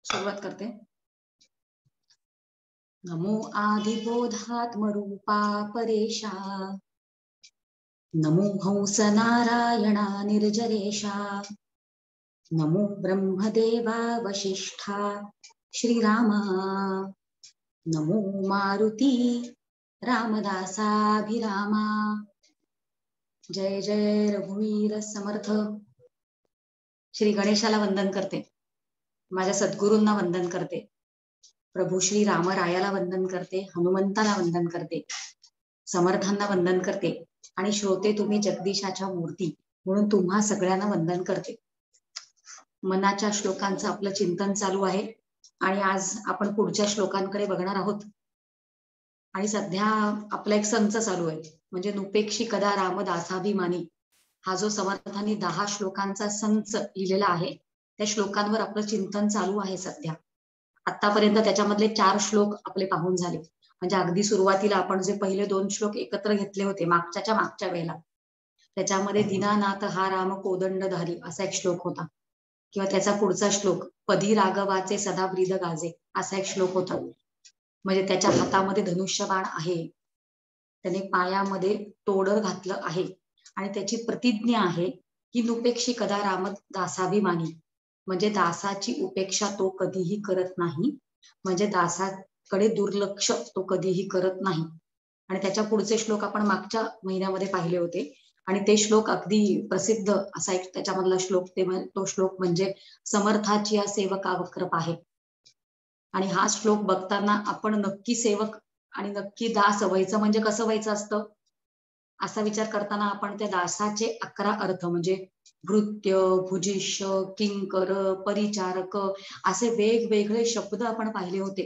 सुरुवात करते. नमो आदिबोधात्मरूपा परेशा, नमो हंस नारायणा निर्जरेशा, नमो ब्रह्मदेवा वशिष्ठा श्रीरामा, नमो मारुती रामदासाभिरामा. जय जय रघुवीर समर्थ. श्री गणेशाला वंदन करते, माझ्या सद्गुरूंना वंदन करते, प्रभू श्री रामरायाला वंदन करते, हनुमंताला वंदन करते, समर्थांना वंदन करते आणि श्रोते तुम्ही जगदीशाच्या मूर्ती म्हणून तुम्हा सगळ्यांना वंदन करते. मनाच्या श्लोकांचं आपलं चिंतन चालू आहे आणि आज आपण पुढच्या श्लोकांकडे बघणार आहोत. आणि सध्या आपला एक संच चालू आहे, म्हणजे नुपेक्षी कदा रामदासाभिमानी हा जो समर्थांनी 10 श्लोकांचा संच लिहिलेला आहे, त्या श्लोकांवर आपलं चिंतन चालू आहे सध्या. आतापर्यंत त्याच्यामधले 4 श्लोक आपले पाहून झाले. म्हणजे अगदी सुरुवातीला आपण जे पहिले 2 श्लोक एकत्र घेतले होते मागच्या वेळेला, त्याच्यामध्ये दीनानाथ हा राम कोदंडधारी असा एक श्लोक होता, किंवा त्याचा पुढचा श्लोक पदी राघवाचे सदा ब्रीद गाजे असा एक श्लोक होता. म्हणजे त्याच्या हातामध्ये धनुष्यबाण आहे, त्याने पायामध्ये तोडर घातलं आहे आणि त्याची प्रतिज्ञा आहे की नुपेक्षी कदा राम दासाभिमानी, म्हणजे दासाची उपेक्षा तो कधीही करत नाही, म्हणजे दासाकडे दुर्लक्ष तो कधीही करत नाही. आणि त्याच्या पुढचे श्लोक आपण मागच्या महिन्यामध्ये पाहिले होते आणि ते श्लोक अगदी प्रसिद्ध असा एक त्याच्यामधला श्लोक, तो श्लोक म्हणजे समर्थाची या सेवका वक्रप आहे. आणि हा श्लोक बघताना आपण नक्की सेवक आणि नक्की दास व्हायचं म्हणजे कसं व्हायचं असतं असा विचार करताना आपण त्या दासाचे 11 अर्थ म्हणजे भृत्य, भुजिष्य, किंकर, परिचारक असे वेगवेगळे शब्द आपण पाहिले होते.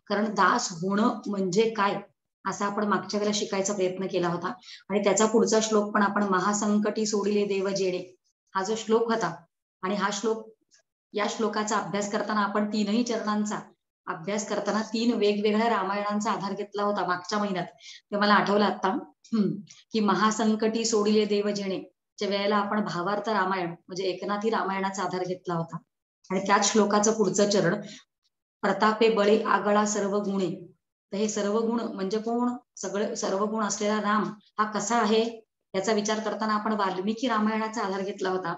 कारण दास होणं म्हणजे काय असा आपण मागच्या वेळेला शिकायचा प्रयत्न केला होता. आणि त्याचा पुढचा श्लोक पण आपण महासंकटी सोडिले देव जेणे हा जो श्लोक होता, आणि हा श्लोक या श्लोकाचा अभ्यास करताना आपण 3ही चरणांचा अभ्यास करताना 3 वेगवेगळ्या रामायणांचा आधार घेतला होता मागच्या महिन्यात. ते मला आठवलं आता की महासंकटी सोडिले देव जेणे च्या वेळेला आपण भावार्थ रामायण म्हणजे एकनाथी रामायणाचा आधार घेतला होता. आणि त्याच श्लोकाचं पुढचं चरण प्रतापे बळे आगळा सर्व गुणे. तर हे सर्व गुण म्हणजे कोण? सर्व गुण असलेला राम हा कसा आहे याचा विचार करताना आपण वाल्मिकी रामायणाचा आधार घेतला होता.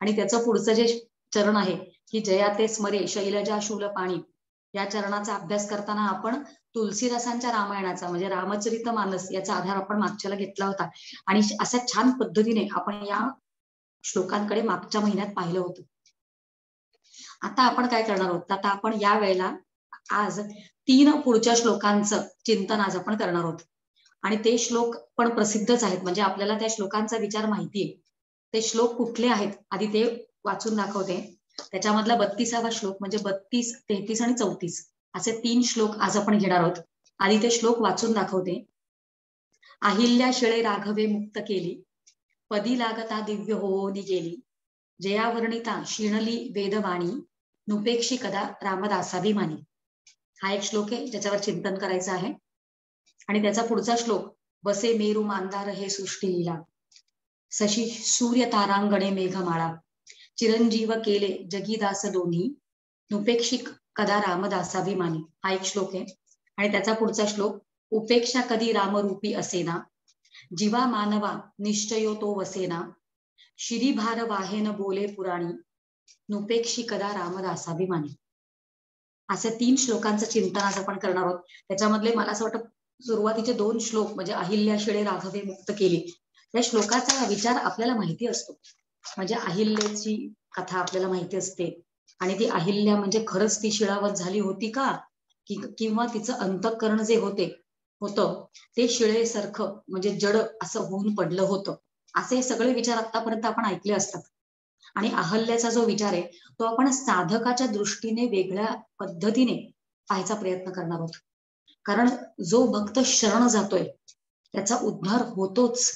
आणि त्याचं पुढचं जे चरण आहे की जया ते स्मरे शैलजा शूल पाणी, या चरणाचा अभ्यास करताना आपण तुलसीदासांच्या रामायणाचा म्हणजे रामचरित मानस याचा आधार आपण मागच्याला घेतला होता. आणि अशा छान पद्धतीने आपण या श्लोकांकडे मागच्या महिन्यात पाहिलं होतं. आता आपण काय करणार आहोत, आता आपण या वेळेला आज 3 पुढच्या श्लोकांचं चिंतन आज आपण करणार आहोत. आणि ते श्लोक पण प्रसिद्धच आहेत, म्हणजे आपल्याला त्या श्लोकांचा विचार माहितीये. ते श्लोक कुठले आहेत आधी ते वाचून दाखवते. त्याच्यामधला 32वा श्लोक म्हणजे 32, 33 आणि 34 असे 3 श्लोक आज आपण घेणार आहोत. आधी ते श्लोक वाचून दाखवते. अहिल्या शिळे राघवे मुक्त केली, पदी लागता दिव्य होनी गेली, जयावर्णिता शिणली वेदवाणी, नुपेक्षी कदा रामदासाभिमानी. हा एक श्लोक आहे ज्याच्यावर चिंतन करायचं आहे. आणि त्याचा पुढचा श्लोक बसे मेरू मांदार हे सृष्टी लीला, शशी सूर्य तारांगणे मेघमाळा, चिरंजीव केले जगीदास दोन्ही, नुपेक्षी कदा रामदासाभिमानी. हा एक श्लोक आहे. आणि त्याचा पुढचा श्लोक उपेक्षा कधी रामरूपी असेना, जीवा मानवा निश्चयो तो वसेना, शिरीभार वाहेन बोले पुराणी, नुपेक्षी कदा रामदासाभिमानी. असे 3 श्लोकांचं चिंतन आज आपण करणार आहोत. त्याच्यामधले मला असं वाटतं सुरुवातीचे 2 श्लोक म्हणजे अहिल्या शिळे राघवे मुक्त केली, या श्लोकाचा विचार आपल्याला माहिती असतो. म्हणजे अहिल्याची कथा आपल्याला माहिती असते. आणि ती अहिल्या म्हणजे खरंच ती शिळावत झाली होती का, किंवा तिचं अंतःकरण जे होतं ते शिळेसारखं म्हणजे जड असं होऊन पडलं होतं, असे सगळे विचार आतापर्यंत आपण ऐकले असतात. आणि अहल्याचा जो विचार आहे तो आपण साधकाच्या दृष्टीने वेगळ्या पद्धतीने पाहायचा प्रयत्न करणार आहोत. कारण जो भक्त शरण जातोय त्याचा उद्धार होतोच,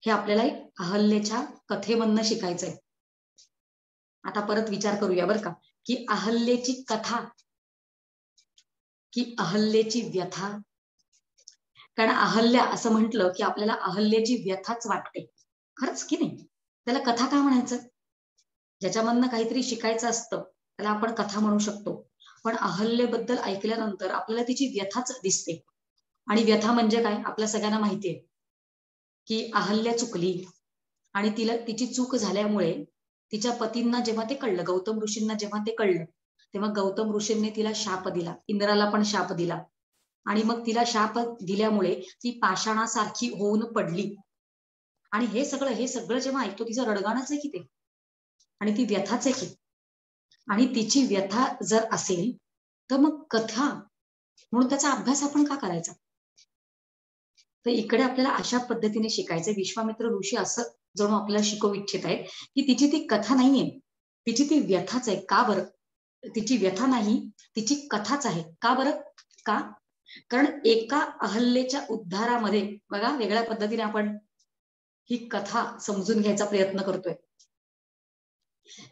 हे आपल्याला अहल्येच्या कथेमधनं शिकायचंय. आता परत विचार करूया बरं का, की अहल्येची कथा की अहल्येची व्यथा. कारण अहल्या असं म्हटलं की आपल्याला अहल्येची व्यथाच वाटते, खरंच की नाही? त्याला कथा का म्हणायचं? ज्याच्यामधनं काहीतरी शिकायचं असतं त्याला आपण कथा म्हणू शकतो. पण अहल्येबद्दल ऐकल्यानंतर आपल्याला तिची व्यथाच दिसते. आणि व्यथा म्हणजे काय आपल्या सगळ्यांना माहितीये की अहल्या चुकली आणि तिला तिची चूक झाल्यामुळे तिच्या पतींना जेव्हा ते कळलं, गौतम ऋषींना जेव्हा ते कळलं, तेव्हा गौतम ऋषींनी तिला शाप दिला, इंद्राला पण शाप दिला. आणि मग तिला शाप दिल्यामुळे ती पाषाणासारखी होऊन पडली. आणि हे सगळं जेव्हा ऐकतो तिचं रडगाणच आहे की ते, आणि ती व्यथाच आहे की. आणि तिची व्यथा जर असेल तर मग कथा म्हणून त्याचा अभ्यास आपण का करायचा. तर इकडे आपल्याला अशा पद्धतीने शिकायचंय. विश्वामित्र ऋषी असं जणू आपल्याला शिकवू इच्छित आहेत की तिची ती कथा नाहीये, तिची ती व्यथाच आहे. का बरं? तिची व्यथा नाही, तिची कथाच आहे. का बरं? का? कारण एका अहल्येच्या उद्धारामध्ये बघा वेगळ्या पद्धतीने आपण ही कथा समजून घ्यायचा प्रयत्न करतोय.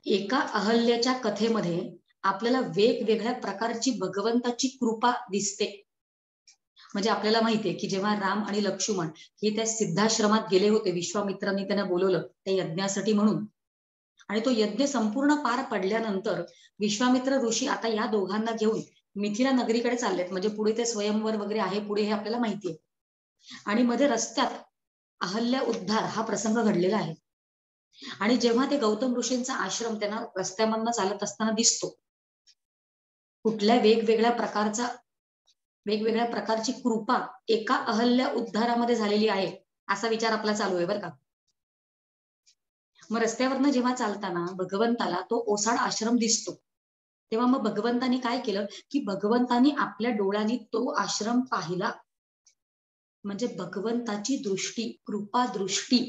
एका अहल्येच्या कथेमध्ये आपल्याला वेगवेगळ्या प्रकारची भगवंताची कृपा दिसते. म्हणजे आपल्याला माहितीये की जेव्हा राम आणि लक्ष्मण हे त्या सिद्धाश्रमात गेले होते, विश्वामित्रांनी त्यांना बोलवलं त्या यज्ञासाठी म्हणून, आणि तो यज्ञ संपूर्ण पार पडल्यानंतर विश्वामित्र ऋषी आता या दोघांना घेऊन मिथिला नगरीकडे चाललेत. म्हणजे पुढे ते स्वयंवर वगैरे आहे पुढे, हे आपल्याला माहितीये. आणि मध्ये रस्त्यात अहल्या उद्धार हा प्रसंग घडलेला आहे. आणि जेव्हा ते गौतम ऋषींचा आश्रम त्यांना रस्त्यामधनं चालत असताना दिसतो, कुठल्या वेगवेगळ्या प्रकारची कृपा एका अहल्या उद्धारामध्ये झालेली आहे असा विचार आपला चालू आहे बरं का. मग रस्त्यावरनं जेव्हा चालताना भगवंताला तो ओसाड आश्रम दिसतो, तेव्हा मग भगवंतानी काय केलं की भगवंतानी आपल्या डोळ्यांनी तो आश्रम पाहिला. म्हणजे भगवंताची दृष्टी, कृपा दृष्टी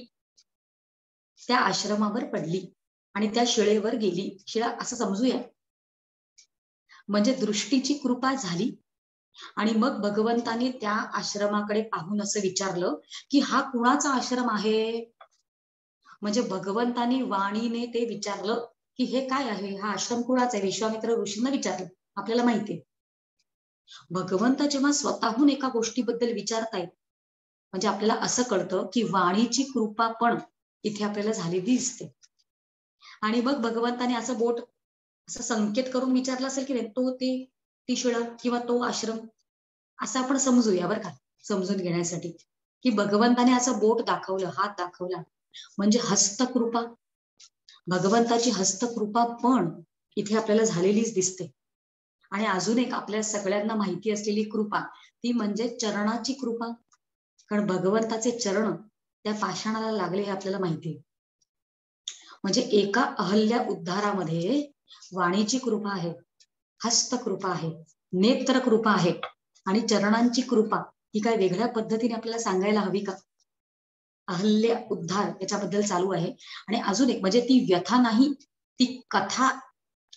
त्या आश्रमावर पडली आणि त्या शिळेवर गेली. शिळा असं समजूया, म्हणजे दृष्टीची कृपा झाली. आणि मग भगवंतानी त्या आश्रमाकडे पाहून असं विचारलं की हा कुणाचा आश्रम आहे. म्हणजे भगवंतानी वाणीने ते विचारलं की हे काय आहे, हा आश्रम कुणाचा आहे. विश्वामित्र ऋषींना विचारलं. आपल्याला माहितीये भगवंत जेव्हा स्वतःहून एका गोष्टीबद्दल विचारतायत, म्हणजे आपल्याला असं कळतं की वाणीची कृपा पण इथे आपल्याला झालेली दिसते. आणि मग भगवंताने असं बोट असं संकेत करून विचारलं असेल की नाही, तो ती शिळा किंवा तो आश्रम, असं आपण समजूया बरं का, समजून घेण्यासाठी की भगवंताने असं बोट दाखवलं, हात दाखवला, म्हणजे हस्तकृपा, भगवंताची हस्तकृपा पण इथे आपल्याला झालेलीच दिसते. आणि अजून एक आपल्या सगळ्यांना माहिती असलेली कृपा ती म्हणजे चरणाची कृपा. कारण भगवंताचे चरण त्या पाषाणाला लागले हे आपल्याला माहिती आहे. म्हणजे एका अहल्या उद्धारामध्ये वाणीची कृपा आहे, हस्तकृपा आहे, नेत्र कृपा आहे आणि चरणांची कृपा ही काय वेगळ्या पद्धतीने आपल्याला सांगायला हवी का. अहल्य उद्धार याच्याबद्दल चालू आहे. आणि अजून एक म्हणजे ती व्यथा नाही, ती कथा.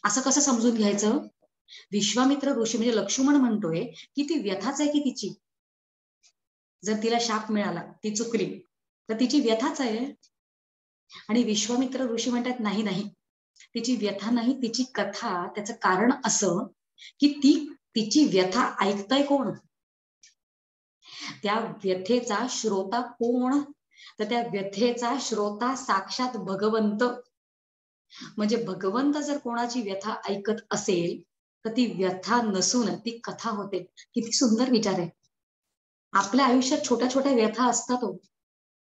असं कसं समजून घ्यायचं. विश्वामित्र ऋषी म्हणजे लक्ष्मण म्हणतोय की ती व्यथाच आहे की तिची. जर तिला शाप मिळाला, ती चुकली, तर तिची व्यथाच आहे. आणि विश्वामित्र ऋषी म्हणतात नाही नाही, तिची व्यथा नाही, तिची कथा. त्याचं कारण असं की तिची व्यथा ऐकताय कोण, त्या व्यथेचा श्रोता कोण, तर त्या व्यथेचा श्रोता साक्षात भगवंत. म्हणजे भगवंत जर कोणाची व्यथा ऐकत असेल तर ती व्यथा नसून ती कथा होते. किती सुंदर विचार आहे. आपल्या आयुष्यात छोट्या छोट्या व्यथा असतात हो,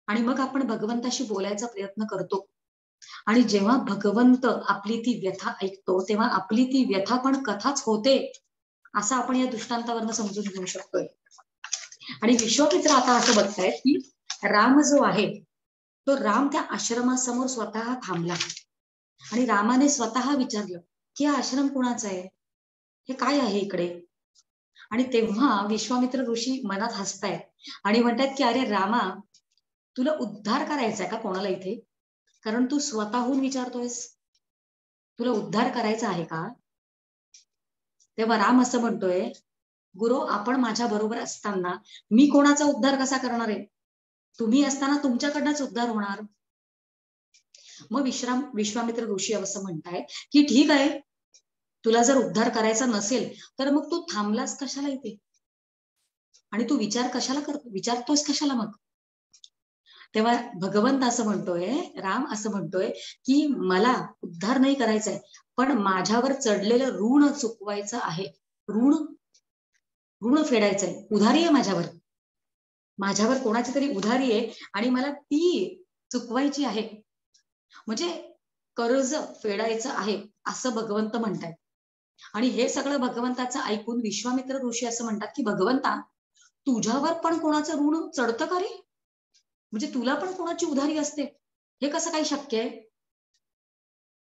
आणि मग आपण भगवंताशी बोलायचा प्रयत्न करतो. आणि जेव्हा भगवंत आपली ती व्यथा ऐकतो तेव्हा आपली ती व्यथा पण कथाच होते, असं आपण या दृष्टांतावरनं समजून घेऊ शकतोय. आणि विश्वामित्र आता असं बघतायत की राम जो आहे तो राम त्या आश्रमासमोर स्वतः थांबला आणि रामाने स्वतः विचारलं की हा आश्रम कुणाचा आहे, हे काय आहे इकडे. आणि तेव्हा विश्वामित्र ऋषी मनात हसतायत आणि म्हणतात की अरे रामा, तुला उद्धार करायचा आहे का कोणाला इथे, कारण तू स्वतःहून विचारतोयस, तुला उद्धार करायचा आहे का. तेव्हा राम असं म्हणतोय, गुरु आपण माझ्या बरोबर असताना मी कोणाचा उद्धार कसा करणार आहे, तुम्ही असताना तुमच्याकडनंच उद्धार होणार. मग विश्वामित्र ऋषी असं म्हणताय की ठीक आहे, तुला जर उद्धार करायचा नसेल तर मग तू थांबलास कशाला इथे, आणि तू विचारतोस कशाला मग. तेव्हा भगवंत असं म्हणतोय, राम असं म्हणतोय की मला उद्धार नाही करायचाय, पण माझ्यावर चढलेलं ऋण चुकवायचं आहे. ऋण ऋण फेडायचंय, उधारी आहे माझ्यावर कोणाची तरी उधारी आहे आणि मला ती चुकवायची आहे. म्हणजे कर्ज फेडायचं आहे असं भगवंत म्हणतायत. आणि हे सगळं भगवंताचं ऐकून विश्वामित्र ऋषी असं म्हणतात की भगवंता, तुझ्यावर पण कोणाचं ऋण चढतं का रे? म्हणजे तुला पण कोणाची उधारी असते, हे कसं काही शक्य आहे?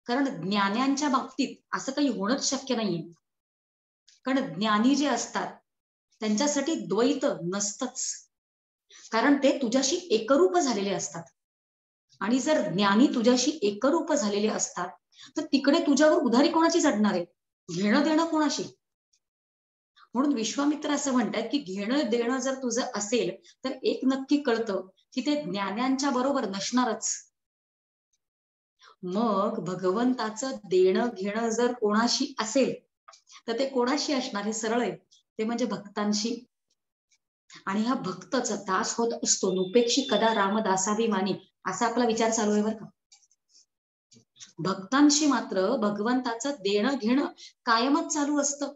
कारण ज्ञान्यांच्या बाबतीत असं काही होणंच शक्य नाहीये. कारण ज्ञानी जे असतात त्यांच्यासाठी द्वैत नसतच, कारण ते तुझ्याशी एकरूप झालेले असतात. आणि जर ज्ञानी तुझ्याशी एकरूप झालेले असतात तर तिकडे तुझ्यावर उधारी कोणाची चढणार आहे? घेणं देणं कोणाशी? म्हणून विश्वामित्र असं म्हणतात की घेणं देणं जर तुझं असेल तर एक नक्की कळतं की ते ज्ञान्यांच्या बरोबर नसणारच. मग भगवंताचं देणं घेणं जर कोणाशी असेल तर ते कोणाशी असणार? हे सरळ आहे, ते म्हणजे भक्तांशी. आणि हा भक्तच दास होत असतो. नुपेक्षी कदा रामदासाभिमानी, असा आपला विचार चालू आहे बरं का. भक्तांशी मात्र भगवंताचं देणं घेणं कायमच चालू असतं.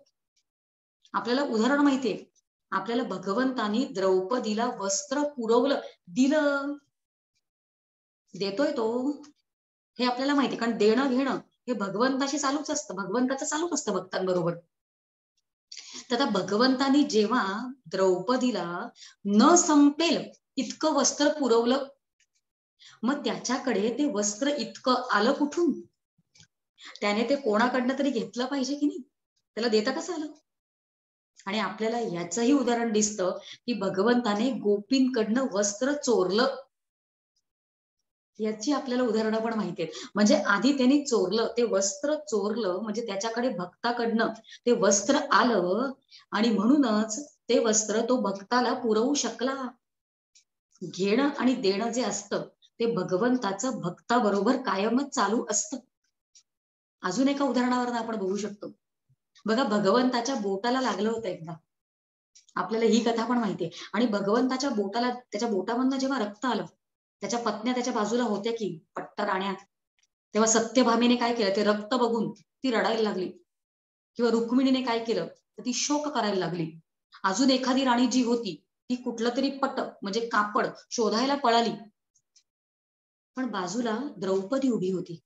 आपल्याला उदाहरण माहितीये, आपल्याला भगवंतानी द्रौपदीला वस्त्र पुरवलं, दिलं, देतोय तो, हे आपल्याला माहिती. कारण देणं घेणं हे भगवंताशी चालूच असतं, भगवंताचं चालूच असतं भक्तांबरोबर. तर आता भगवंतानी जेव्हा द्रौपदीला न संपेल इतकं वस्त्र पुरवलं, मग त्याच्याकडे ते वस्त्र इतकं आलं कुठून? त्याने ते कोणाकडनं तरी घेतलं पाहिजे की नाही? त्याला देता कसं आलं? आणि आपल्याला याचंही उदाहरण दिसतं की भगवंताने गोपींकडनं वस्त्र चोरलं. याची आपल्याला उदाहरणं पण माहिती आहेत. म्हणजे आधी त्यांनी चोरलं, ते वस्त्र चोरलं, म्हणजे त्याच्याकडे भक्ताकडनं ते वस्त्र आलं आणि म्हणूनच ते वस्त्र तो भक्ताला पुरवू शकला. घेणं आणि देणं जे असतं ते भगवंताचं भक्ताबरोबर कायमच चालू असतं. अजून एका उदाहरणावरून आपण बघू शकतो. बघा, भगवंताच्या बोटाला लागलं होतं एकदा, आपल्याला ही कथा पण माहितीये. आणि भगवंताच्या बोटाला, त्याच्या बोटामधनं जेव्हा रक्त आलं, त्याच्या पत्न्या त्याच्या बाजूला होत्या की पट्टराण्या, तेव्हा सत्यभामेने काय केलं? ते रक्त बघून ती रडायला लागली. किंवा रुक्मिणीने काय केलं? तर ती शोक करायला लागली. अजून एखादी राणी जी होती ती कुठलं तरी पट म्हणजे कापड शोधायला पळाली. पण बाजूला द्रौपदी उभी होती.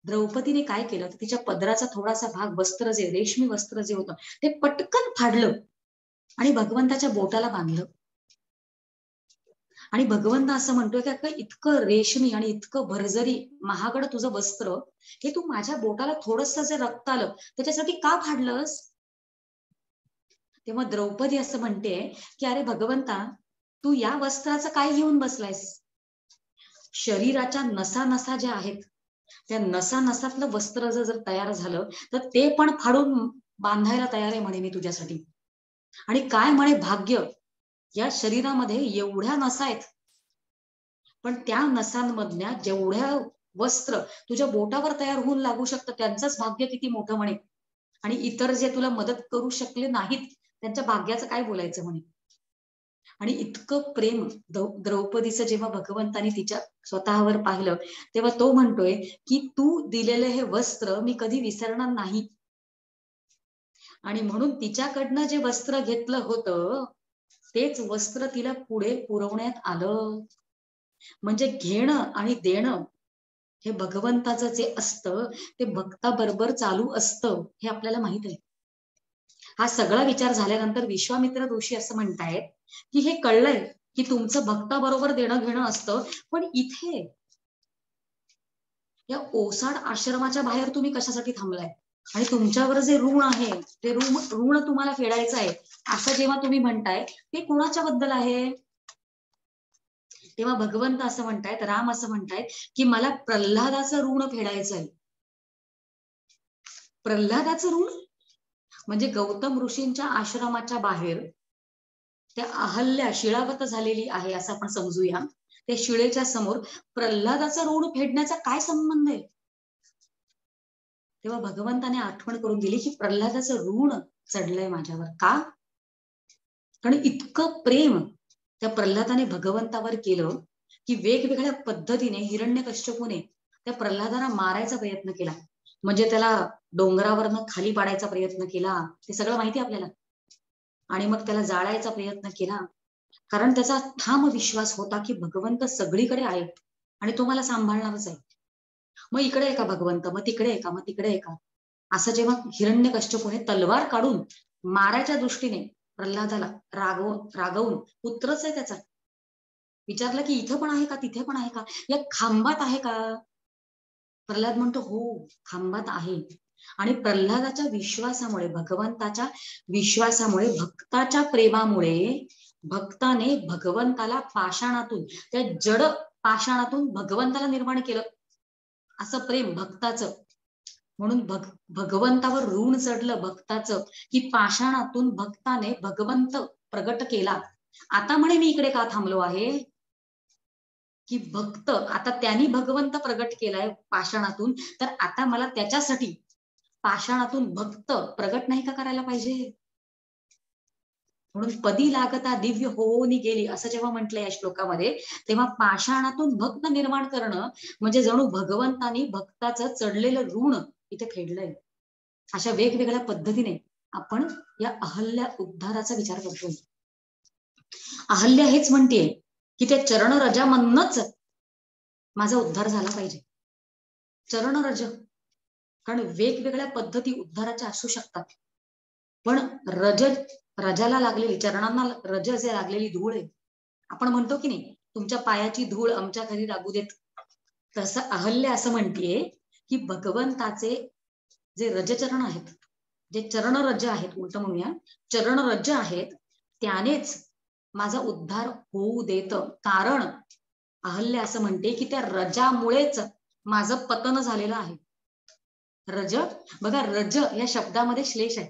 द्रौपदीने काय केलं? तर तिच्या पदराचा थोडासा भाग, वस्त्र जे रेशमी वस्त्र जे होतं ते पटकन फाडलं आणि भगवंताच्या बोटाला बांधलं. आणि भगवंत असं म्हणतोय की अगं, इतकं रेशमी आणि इतकं भरजरी महागड तुझं वस्त्र, हे तू माझ्या बोटाला थोडंसं जे रक्त आलं त्याच्यासाठी का फाडलंस? तेव्हा द्रौपदी असं म्हणते की अरे भगवंता, तू या वस्त्राचं काय घेऊन बसलायस? शरीराच्या नसा नसा ज्या आहेत त्या नसा नसातलं वस्त्र जर तयार झालं तर ते पण फाडून बांधायला तयार आहे म्हणे मी तुझ्यासाठी. आणि काय म्हणे भाग्य, या शरीरामध्ये एवढ्या नसा आहेत, पण त्या नसांमधल्या जेवढ्या वस्त्र तुझ्या बोटावर तयार होऊन लागू शकतं त्यांचंच भाग्य किती मोठं म्हणे. आणि इतर जे तुला मदत करू शकले नाहीत त्यांच्या भाग्याचं काय बोलायचं म्हणे. आणि इतकं प्रेम द्रौपदीचं जेव्हा भगवंतानी तिच्या स्वतःवर पाहिलं तेव्हा तो म्हणतोय की तू दिलेलं हे वस्त्र मी कधी विसरणार नाही. आणि म्हणून तिच्याकडनं जे वस्त्र घेतलं होतं तेच वस्त्र तिला पुढे पुरवण्यात आलं. म्हणजे घेणं आणि देणं हे भगवंताचं जे असतं ते भक्ताबरोबर चालू असतं, हे आपल्याला माहित आहे. हा सगळा विचार झाल्यानंतर विश्वामित्र ऋषी असं म्हणतायत की हे कळलंय की तुमचं भक्ताबरोबर देणं घेणं असतं, पण इथे या ओसाड आश्रमाच्या बाहेर तुम्ही कशासाठी थांबलाय? आणि तुमच्यावर जे ऋण आहे ते ऋण तुम्हाला फेडायचं आहे असं जेव्हा तुम्ही म्हणताय ते कोणाच्या बद्दल आहे? तेव्हा भगवंत असं म्हणतायत, राम असं म्हणतायत की मला प्रल्हादाचं ऋण फेडायचं आहे. प्रल्हादाचं ऋण म्हणजे गौतम ऋषींच्या आश्रमाच्या बाहेर त्या अहल्या शिळावत झालेली आहे असं आपण समजूया. त्या शिळेच्या समोर प्रल्हादाचं ऋण फेडण्याचा काय संबंध आहे? तेव्हा भगवंताने आठवण करून दिली की प्रल्हादाचं ऋण चढलंय माझ्यावर. का? कारण इतकं प्रेम त्या प्रल्हादाने भगवंतावर केलं की वेगवेगळ्या पद्धतीने हिरण्यकश्यपूने त्या प्रल्हादाला मारायचा प्रयत्न केला. म्हणजे त्याला डोंगरावरनं खाली पाडायचा प्रयत्न केला, ते सगळं माहिती आपल्याला. आणि मग त्याला जाळायचा प्रयत्न केला, कारण त्याचा ठाम विश्वास होता की भगवंत सगळीकडे आहे आणि तो मला सांभाळणारच आहे. मग इकडे आहे का भगवंत, मग तिकडे आहे का, मग तिकडे आहे का, असं जेव्हा हिरण्यकश्यपूने तलवार काढून मारायच्या दृष्टीने प्रल्हादाला रागवून, पुत्रच आहे त्याचा, विचारलं की इथं पण आहे का, तिथे पण आहे का, या खांबात आहे का. प्रल्हाद म्हणतो हो, खांबात आहे. आणि प्रल्हादाच्या विश्वासामुळे, भगवंताच्या विश्वासामुळे, भक्ताच्या प्रेमामुळे भक्ताने भगवंताला पाषाणातून, त्या जड पाषाणातून भगवंताला निर्माण केलं. असं प्रेम भक्ताचं. म्हणून भगवंतावर ऋण चढलं भक्ताचं, की पाषाणातून भक्ताने भगवंत प्रगट केला. आता म्हणे मी इकडे का थांबलो आहे, की भक्त आता त्यांनी भगवंत प्रगट केलाय पाषाणातून, तर आता मला त्याच्यासाठी पाषाणातून भक्त प्रगट नाही का करायला पाहिजे. म्हणून पदी लागता दिव्य होऊनी गेली असं जेव्हा म्हटलंय या श्लोकामध्ये, तेव्हा पाषाणातून भक्त निर्माण करणं म्हणजे जणू भगवंतानी भक्ताचं चढलेलं ऋण इथे फेडलंय. अशा वेगवेगळ्या पद्धतीने आपण या अहल्या उद्धाराचा विचार करतो. अहल्या हेच म्हणतेय की त्या चरणरजामधनच माझा उद्धार झाला पाहिजे. चरणरज, कारण वेगवेगळ्या पद्धती उद्धाराच्या असू शकतात, पण रजाला लागलेली, चरणांना रज जे लागलेली धूळ आहे, आपण म्हणतो की नाही तुमच्या पायाची धूळ आमच्या घरी लागू देत, तसं अहल्य असं म्हणतेय की भगवंताचे जे रजचरण आहेत, जे चरणरज आहेत, उलट म्हणूया चरणरज आहेत, त्यानेच माझा उद्धार होऊ देत. कारण अहल्य असं म्हणते की त्या रजामुळेच माझं पतन झालेलं आहे. रज, बघा रज या शब्दामध्ये श्लेष आहे.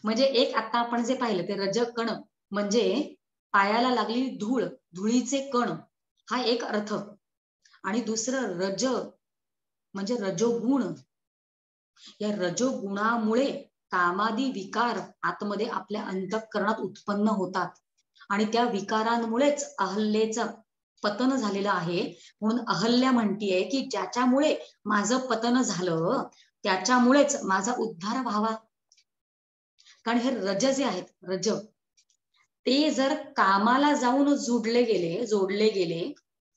म्हणजे एक आता आपण जे पाहिलं ते रज कण म्हणजे पायाला लागलेली धूळ, धुळीचे कण, हा एक अर्थ. आणि दुसरं रज म्हणजे रजोगुण. या रजोगुणामुळे कामादी विकार आतमध्ये आपल्या अंतःकरणात उत्पन्न होतात आणि त्या विकारांमुळेच अहल्येचं पतन झालेलं आहे. म्हणून अहल्या म्हणतीये की ज्याच्यामुळे माझं पतन झालं त्याच्यामुळेच माझा उद्धार व्हावा. कारण हे रज जे आहेत, रज ते जर कामाला जाऊन जोडले गेले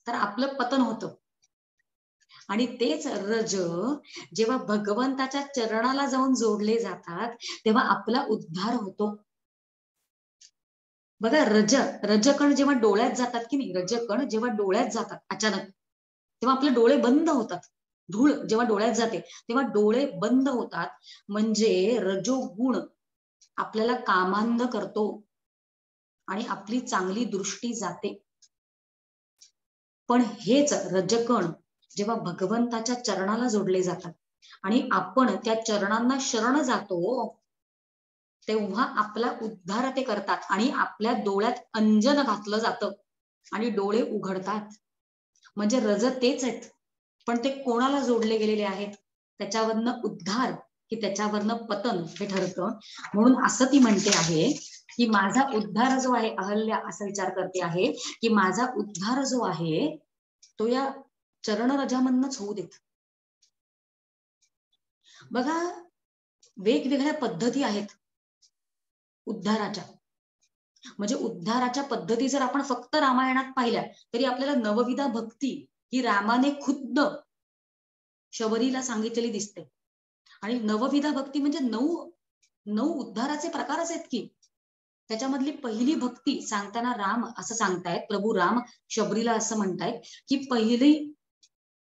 तर आपलं पतन होतं. आणि तेच रज जेव्हा भगवंताच्या चरणाला जाऊन जोडले जातात तेव्हा आपला उद्धार होतो. बघा रजकण जेव्हा डोळ्यात जातात की नाही, रजकण जेव्हा डोळ्यात जातात अचानक, तेव्हा आपले डोळे बंद होतात. धूळ जेव्हा डोळ्यात जाते तेव्हा डोळे बंद होतात, म्हणजे रजोगुण आपल्याला कामांध करतो आणि आपली चांगली दृष्टी जाते. पण हेच रजकण जेव्हा भगवंताच्या चरणाला जोडले जातात आणि आपण त्या चरणांना शरण जातो, तेव्हा आपला उद्धार ते करतात आणि आपल्या डोळ्यात अंजन घातलं जातं आणि डोळे उघडतात. म्हणजे रज तेच आहेत, पण ते कोणाला जोडले गेलेले आहेत, त्याच्यावरनं उद्धार की त्याच्यावरनं पतन हे ठरतं. म्हणून असं ती म्हणते आहे की माझा उद्धार जो आहे, अहल्या असा विचार करते आहे की माझा उद्धार जो आहे तो या चरणरजामधनच होऊ देत. बघा वेगवेगळ्या पद्धती आहेत उद्धाराच्या. म्हणजे उद्धाराच्या पद्धती जर आपण फक्त रामायणात पाहिल्या तरी आपल्याला नवविधा भक्ती ही रामाने खुद्द शबरीला सांगितलेली दिसते. आणि नवविधा भक्ती म्हणजे नऊ उद्धाराचे प्रकारच आहेत की. त्याच्यामधली पहिली भक्ती सांगताना राम असं सांगतायत, प्रभू राम शबरीला असं म्हणतायत की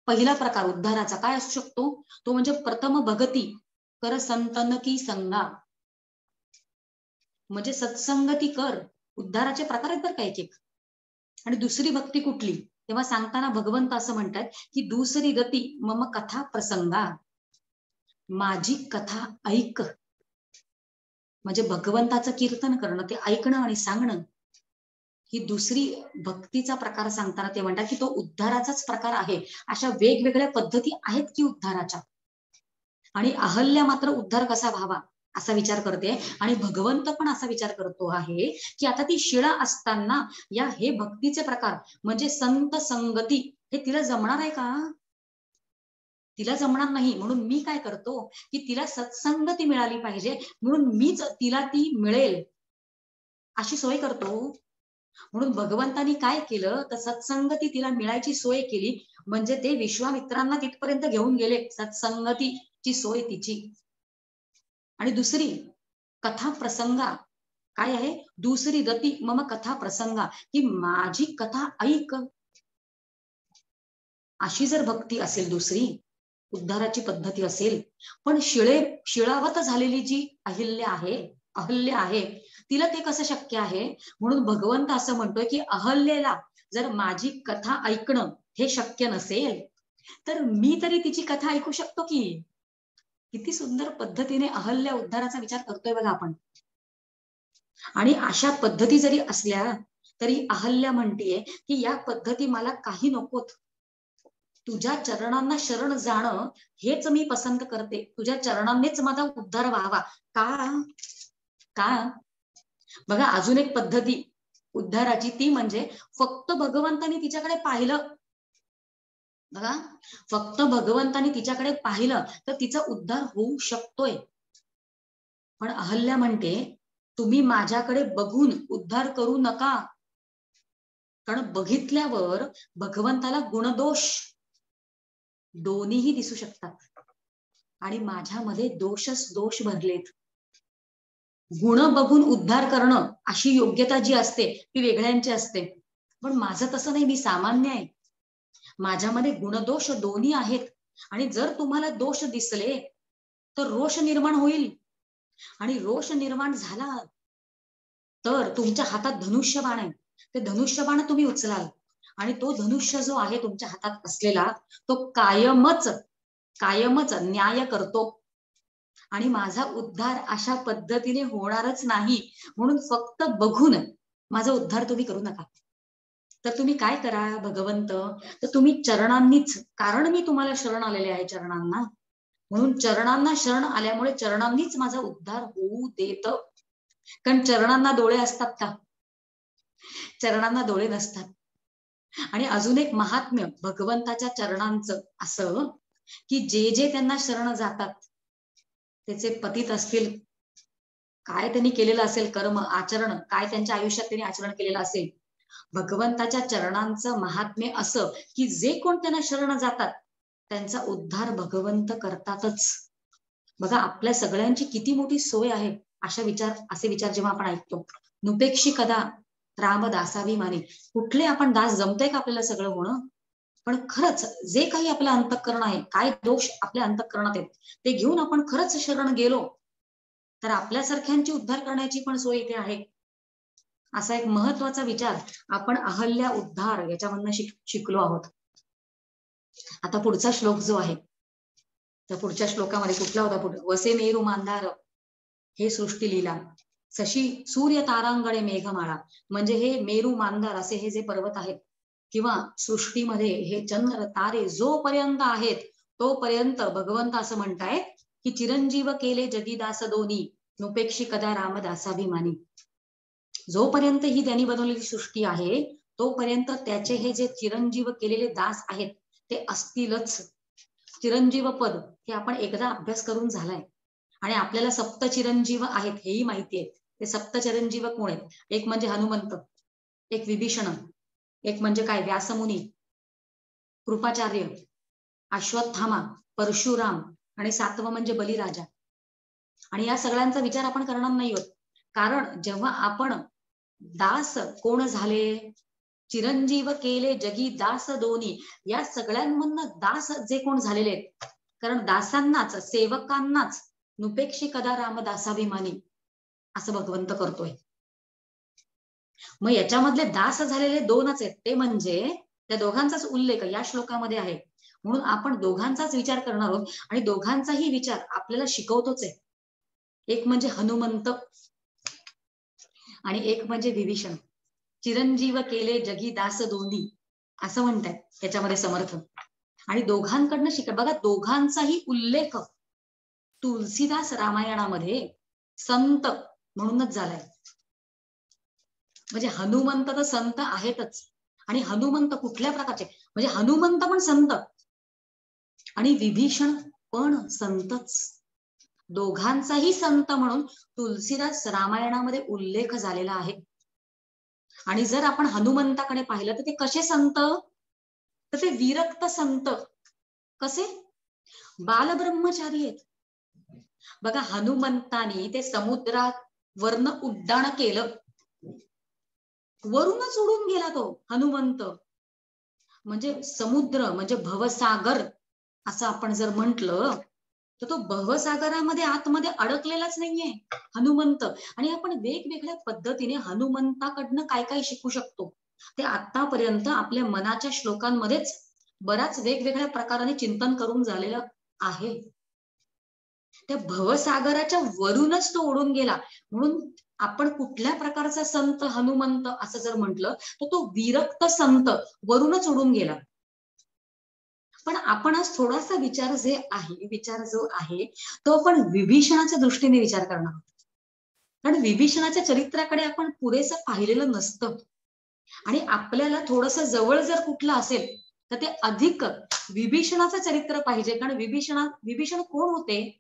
पहिला प्रकार उद्धाराचा काय असू शकतो, तो म्हणजे प्रथम भगती कर संतन की संगा, म्हणजे सत्संगती कर. उद्धाराचे प्रकार आहेत बरं का एक एक. आणि दुसरी भक्ती कुठली, तेव्हा सांगताना भगवंत असं म्हणतात की दुसरी गती मम कथा प्रसंगा, माझी कथा ऐक. म्हणजे भगवंताचं कीर्तन करणं, ते ऐकणं आणि सांगणं, ही दुसरी भक्तीचा प्रकार सांगताना ते म्हणतात की तो उद्धाराचाच प्रकार आहे. अशा वेगवेगळ्या पद्धती आहेत की उद्धाराच्या. आणि अहल्या मात्र उद्धार कसा व्हावा असा विचार करते आणि भगवंत पण असा विचार करतो आहे की आता ती शिळा असताना या हे भक्तीचे प्रकार म्हणजे संत संगती हे तिला जमणार आहे का. तिला जमणार नाही, म्हणून मी काय करतो की तिला सत्संगती मिळाली पाहिजे, म्हणून मीच तिला ती मिळेल अशी सोय करतो. म्हणून भगवंतानी काय केलं तर सत्संगती तिला मिळायची सोय केली, म्हणजे ते विश्वामित्रांना तिथपर्यंत घेऊन गेले, सत्संगतीची सोय तिची. आणि दुसरी कथा प्रसंगा काय आहे, दुसरी रती मम कथा प्रसंगा, की माझी कथा ऐक, अशी जर भक्ती असेल, दुसरी उद्धाराची पद्धती असेल. पण शिळावत झालेली जी अहल्य आहे तिला ते कसं शक्य आहे, म्हणून भगवंत असं म्हणतोय की अहल्येला जर माझी कथा ऐकणं हे शक्य नसेल तर मी तरी तिची कथा ऐकू शकतो की. किती सुंदर पद्धतीने अहल्य उद्धाराचा विचार करतोय बघा आपण. आणि अशा पद्धती जरी असल्या तरी अहल्या म्हणतेय की या पद्धती मला काही नकोत, तुझ्या चरणांना शरण जाणं हेच मी पसंत करते, तुझ्या चरणांनीच माझा उद्धार व्हावा. का बघा, अजून एक पद्धती उद्धाराची, ती म्हणजे फक्त भगवंतानी तिच्याकडे पाहिलं. बघा, फक्त भगवंतानी तिच्याकडे पाहिलं तर तिचा उद्धार होऊ शकतोय. पण अहल्या म्हणते तुम्ही माझ्याकडे बघून उद्धार करू नका, कारण बघितल्यावर भगवंताला गुणदोष दोन्हीही दिसू शकतात, आणि माझ्यामध्ये दोषच दोष भरलेत. गुण बघून उद्धार करणं अशी योग्यता जी असते ती वेगळ्यांची असते, पण माझं तसं नाही, मी सामान्य आहे, माझ्यामध्ये गुणदोष दोन्ही आहेत. आणि जर तुम्हाला दोष दिसले तर रोष निर्माण होईल, आणि रोष निर्माण झाला तर तुमच्या हातात धनुष्यबाण आहे, ते धनुष्यबाण तुम्ही उचलाल, आणि तो धनुष्य जो आहे तुमच्या हातात असलेला तो कायमच न्याय करतो, आणि माझा उद्धार अशा पद्धतीने होणारच नाही. म्हणून फक्त बघून माझा उद्धार तुम्ही करू नका. तर तुम्ही काय करा भगवंत, तर तुम्ही चरणांनीच, कारण मी तुम्हाला शरण आलेले आहे चरणांना, म्हणून चरणांना शरण आल्यामुळे चरणांनीच माझा उद्धार होऊ देत. कारण चरणांना डोळे असतात का? चरणांना डोळे नसतात. आणि अजून एक महात्म्य भगवंताच्या चरणांचं असं की जे जे त्यांना शरण जातात त्याचे पतित असतील, काय त्यांनी केलेलं असेल कर्म आचरण, काय त्यांच्या आयुष्यात त्यांनी आचरण केलेलं असेल, भगवंताच्या चरणांचं महात्म्य असं की जे कोण त्यांना शरण जातात त्यांचा उद्धार भगवंत करतातच. बघा, आपल्या सगळ्यांची किती मोठी सोय आहे असे विचार जेव्हा आपण ऐकतो. नुपेक्षी कदा रामदासाभिमानी, कुठले आपण दास, जमतंय का आपल्याला सगळं होणं? पण खरंच जे काही आपलं अंतःकरण आहे, काय दोष आपल्या अंतःकरणात आहेत ते घेऊन आपण खरंच शरण गेलो तर आपल्यासारख्यांची उद्धार करण्याची पण सोय इथे आहे. असा एक महत्वाचा विचार आपण अहल्या उद्धार याच्यामधनं शिकलो आहोत. आता पुढचा श्लोक जो आहे, तर पुढच्या श्लोकामध्ये कुठला होता, वसे मेरू मांधार हे सृष्टी लीला, शशी सूर्य तारांगणे मेघमाळा, म्हणजे हे मेरू मांधार असे हे जे पर्वत आहेत किंवा सृष्टीमध्ये हे चंद्र तारे जोपर्यंत आहेत तोपर्यंत भगवंत असं म्हणतायत की चिरंजीव केले जगीदास दोनी, नुपेक्षी कदा रामदासाभिमानी. जोपर्यंत ही त्यांनी बनवलेली सृष्टी आहे तोपर्यंत त्याचे हे जे चिरंजीव केलेले दास आहेत ते असतीलच. चिरंजीव पद हे आपण एकदा अभ्यास करून झालाय, आणि आपल्याला सप्त चिरंजीव आहेत हेही माहिती आहे. ते सप्त चिरंजीव कोण आहेत? एक म्हणजे हनुमंत, एक विभीषण, एक म्हणजे काय व्यासमुनी, कृपाचार्य, अश्वत्थामा, परशुराम, आणि सातवं म्हणजे बलिराजा. आणि या सगळ्यांचा विचार आपण करणार नाही आहोत, कारण जेव्हा आपण दास कोण झाले, चिरंजीव केले जगी दास दोन्ही, या सगळ्यांमधनं दास जे कोण झालेले आहेत, कारण दासांनाच सेवकांनाच नुपेक्षी कदा रामदासाभिमानी असं भगवंत करतोय. मग याच्यामधले दास झालेले दोनच आहेत, ते म्हणजे त्या दोघांचाच उल्लेख या श्लोकामध्ये आहे, म्हणून आपण दोघांचाच विचार करणार आहोत आणि दोघांचाही विचार आपल्याला शिकवतोच आहे. एक म्हणजे हनुमंत आणि एक म्हणजे विभीषण. चिरंजीव केले जगी दास दोन्ही असं म्हणतात याच्यामध्ये समर्थ, आणि दोघांकडनं शिक. बघा, दोघांचाही उल्लेख तुलसीदास रामायणामध्ये संत म्हणूनच झालाय. म्हणजे हनुमंत तर संत आहेतच, आणि हनुमंत कुठल्या प्रकारचे, म्हणजे हनुमंत पण संत, आणि विभीषण पण संतच, दोघांचाही संत म्हणून तुलसीदास रामायणामध्ये उल्लेख झालेला आहे. आणि जर आपण हनुमंताकडे पाहिलं तर ते कसे संत, तर ते विरक्त संत. कसे? बालब्रह्मचारी आहेत. बघा, हनुमंतानी ते समुद्रावरनं उड्डाण केलं, वरूनच उडून गेला तो हनुमंत. म्हणजे समुद्र म्हणजे भवसागर असं आपण जर म्हंटल तर तो भवसागरामध्ये आतमध्ये अडकलेलाच नाहीये हनुमंत. आणि आपण वेगवेगळ्या पद्धतीने हनुमंताकडनं काय काय शिकू शकतो ते आतापर्यंत आपल्या मनाच्या श्लोकांमध्येच बऱ्याच वेगवेगळ्या प्रकाराने चिंतन करून झालेलं आहे. त्या भवसागराच्या वरूनच तो उडून गेला. म्हणून आपण कुठल्या प्रकारचा संत हनुमंत असं जर म्हटलं तर तो विरक्त संत, वरूनच उडून गेला. पण आपण आज थोडासा विचार जो आहे तो आपण विभीषणाच्या दृष्टीने विचार करणार आहोत. कारण विभीषणाच्या चरित्राकडे आपण पुरेसं पाहिलेलं नसतं. आणि आपल्याला थोडस जवळ जर कुठलं असेल तर ते अधिक विभीषणाचं चरित्र पाहिजे. कारण विभीषण कोण होते,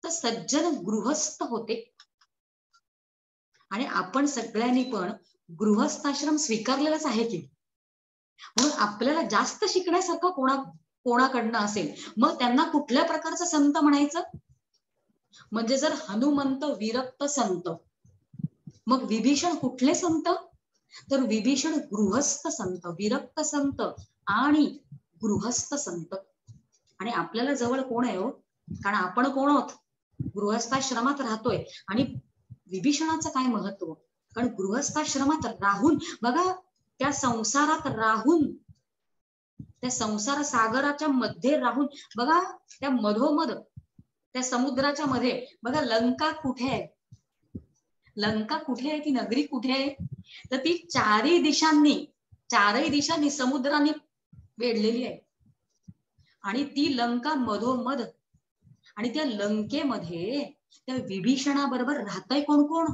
तर सज्जन गृहस्थ होते. आणि आपण सगळ्यांनी पण गृहस्थाश्रम स्वीकारलेलाच आहे की. म्हणून आपल्याला जास्त शिकण्यासारखं कोणाकडनं असेल, मग त्यांना कुठल्या प्रकारचं संत म्हणायचं. म्हणजे जर हनुमंत विरक्त संत, मग विभीषण कुठले संत, तर विभीषण गृहस्थ संत, विरक्त संत आणि गृहस्थ संत. आणि आपल्याला जवळ कोण आहे हो, कारण आपण कोण आहोत, गृहस्थाश्रमात राहतोय. आणि विभीषणाचं काय महत्व, कारण गृहस्थाश्रमात राहून बघा, त्या संसारात राहून, त्या संसार सागराच्या मध्ये राहून बघा, त्या मधोमध त्या समुद्राच्या मध्ये बघा, लंका कुठे आहे, लंका कुठे आहे, ती नगरी कुठे आहे, तर ती चारही दिशांनी समुद्राने वेढलेली आहे. आणि ती लंका मधोमध, आणि त्या लंकेमध्ये त्या विभीषणाबरोबर राहतय कोण कोण,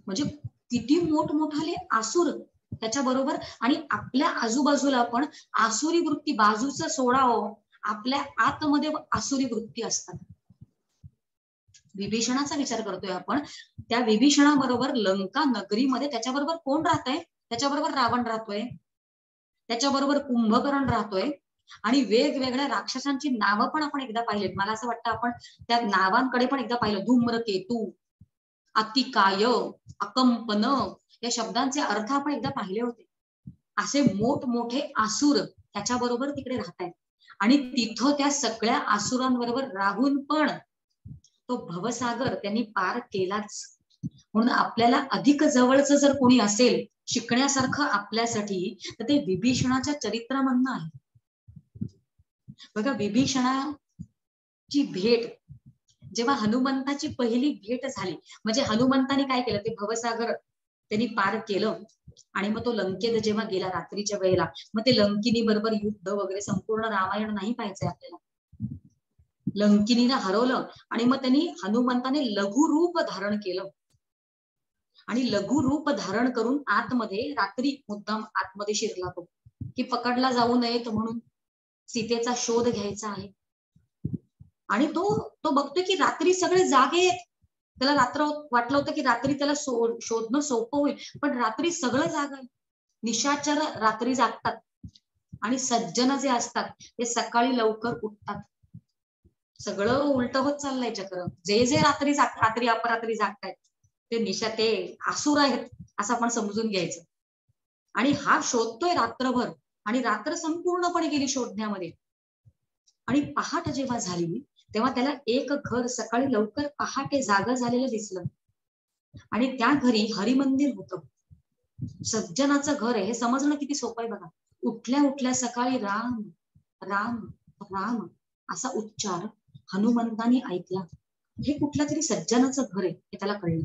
म्हणजे किती मोठमोठाले आसुर त्याच्याबरोबर. आणि आपल्या आजूबाजूला पण आसुरी वृत्ती, बाजूचं सोडावं, आपल्या आतमध्ये आसुरी वृत्ती असतात. विभीषणाचा विचार करतोय आपण, त्या विभीषणाबरोबर लंका नगरीमध्ये त्याच्याबरोबर कोण राहतंय, त्याच्याबरोबर रावण राहतोय, त्याच्याबरोबर कुंभकर्ण राहतोय. आणि वेगवेगळ्या राक्षसांची नावं पण आपण एकदा पाहिलेत. मला असं वाटतं आपण त्या नावांकडे पण एकदा पाहिलं. धूम्रकेतू, अतिकाय, अकंपन, या शब्दांचे अर्थ आपण एकदा पाहिले होते. असे मोठमोठे आसुर त्याच्याबरोबर तिकडे राहत आहेत. आणि तिथं त्या सगळ्या आसुरांबरोबर राहून पण तो भवसागर त्यांनी पार केलाच. म्हणून आपल्याला अधिक जवळचं जर कोणी असेल शिकण्यासारखं आपल्यासाठी, तर ते विभीषणाच्या चरित्रामधनं आहे. बघा, विभीषणाची भेट जेव्हा हनुमंताची पहिली भेट झाली, म्हणजे हनुमंताने काय केलं, ते भवसागर त्यांनी पार केलं. आणि मग तो लंकेत जेव्हा गेला रात्रीच्या वेळेला, मग ते लंकिनी बरोबर युद्ध वगैरे, संपूर्ण रामायण नाही पाहायचंय आपल्याला. लंकिनीला हरवलं आणि मग त्यांनी हनुमंताने लघुरूप धारण केलं. आणि लघुरूप धारण करून आतमध्ये रात्री मुद्दाम आतमध्ये शिरला तो, की पकडला जाऊ नयेत म्हणून, सीतेचा शोध घ्यायचा आहे. आणि तो बघतोय की रात्री सगळे जागे आहेत. त्याला रात्र वाटलं होतं की रात्री त्याला शोधणं सोपं होईल, पण रात्री सगळं जाग आहे. निशाचर रात्री जागतात आणि सज्जन जे असतात ते सकाळी लवकर उठतात. सगळं उलट होत चाललंय चक्र. जे रात्री अपरात्री जागतायत ते ते आसुर आहेत असं आपण समजून घ्यायचं. आणि हा शोधतोय रात्रभर, आणि रात्र संपूर्णपणे गेली शोधण्यामध्ये. आणि पहाट जेव्हा झाली तेव्हा त्याला एक घर सकाळी लवकर पहाटे जागा झालेलं दिसलं. आणि त्या घरी हरिमंदिर होतं. सज्जनाचं घर आहे हे समजणं किती सोपं आहे बघा. उठल्या सकाळी राम राम राम असा उच्चार हनुमंतानी ऐकला. हे कुठल्या तरी सज्जनाचं घर आहे हे त्याला कळलं.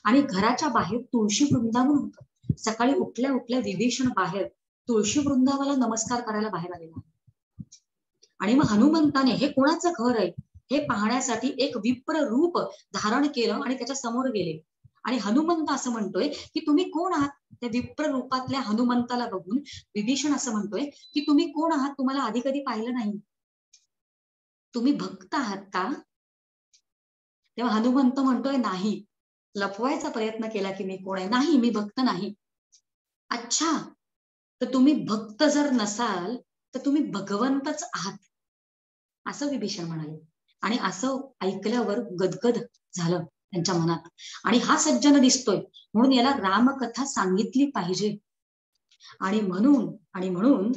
आणि घराच्या बाहेर तुळशी वृंदावन होतं. सकाळी उठल्या विभीषण बाहेर तुळशी वृंदावाला नमस्कार करायला बाहेर आलेला. आणि मग हनुमंताने हे कोणाचं घर आहे हे पाहण्यासाठी एक विप्र रूप धारण केलं आणि त्याच्या समोर गेले. आणि हनुमंत असं म्हणतोय की तुम्ही कोण आहात, त्या विप्र रूपातल्या हनुमंताला बघून विभीषण असं म्हणतोय की तुम्ही कोण आहात, तुम्हाला आधी कधी पाहिलं नाही, तुम्ही भक्त आहात का? तेव्हा हनुमंत म्हणतोय नाही. लपवायचा प्रयत्न केला की मी कोण आहे, नाही मी भक्त नाही. अच्छा, तर तुम्ही भक्त जर नसाल तर तुम्ही भगवंतच आहात, असं विभीषण म्हणाले. आणि असं ऐकल्यावर गदगद झालं त्यांच्या मनात. आणि हा सज्जन दिसतोय म्हणून याला रामकथा सांगितली पाहिजे. आणि म्हणून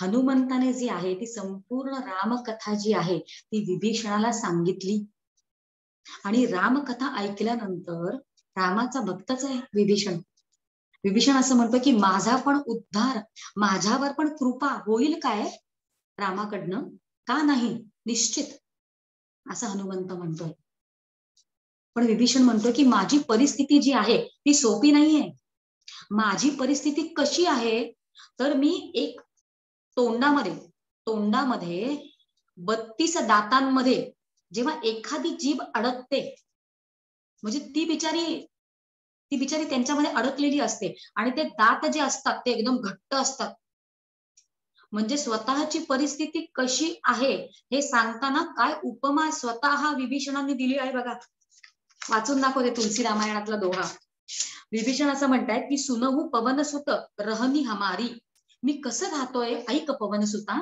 हनुमंताने जी आहे ती संपूर्ण रामकथा जी आहे ती विभीषणाला सांगितली. आणि रामकथा ऐकल्यानंतर रामाचा भक्तच आहे विभीषण. विभीषण असं म्हणतो की माझा पण उद्धार, माझ्यावर पण कृपा होईल काय रामाकडनं, का नाही, निश्चित, असं हनुमंत म्हणतोय. पण विभीषण म्हणतोय की माझी परिस्थिती जी आहे ती सोपी नाहीये. माझी परिस्थिती कशी आहे, तर मी एक तोंडामध्ये 32 दातांमध्ये जेव्हा एखादी जीभ अडकते, म्हणजे ती बिचारी त्यांच्यामध्ये अडकलेली असते आणि ते दात जे असतात ते एकदम घट्ट असतात. म्हणजे स्वतःची परिस्थिती कशी आहे हे सांगताना काय उपमा स्वतः विभीषणांनी दिली आहे बघा. वाचून दाखवते तुलसी रामायणातला दोहा. विभीषण असं म्हणतायत की सुनहू पवनसुत रहनी हमारी. मी कसं राहतोय ऐक पवनसुता.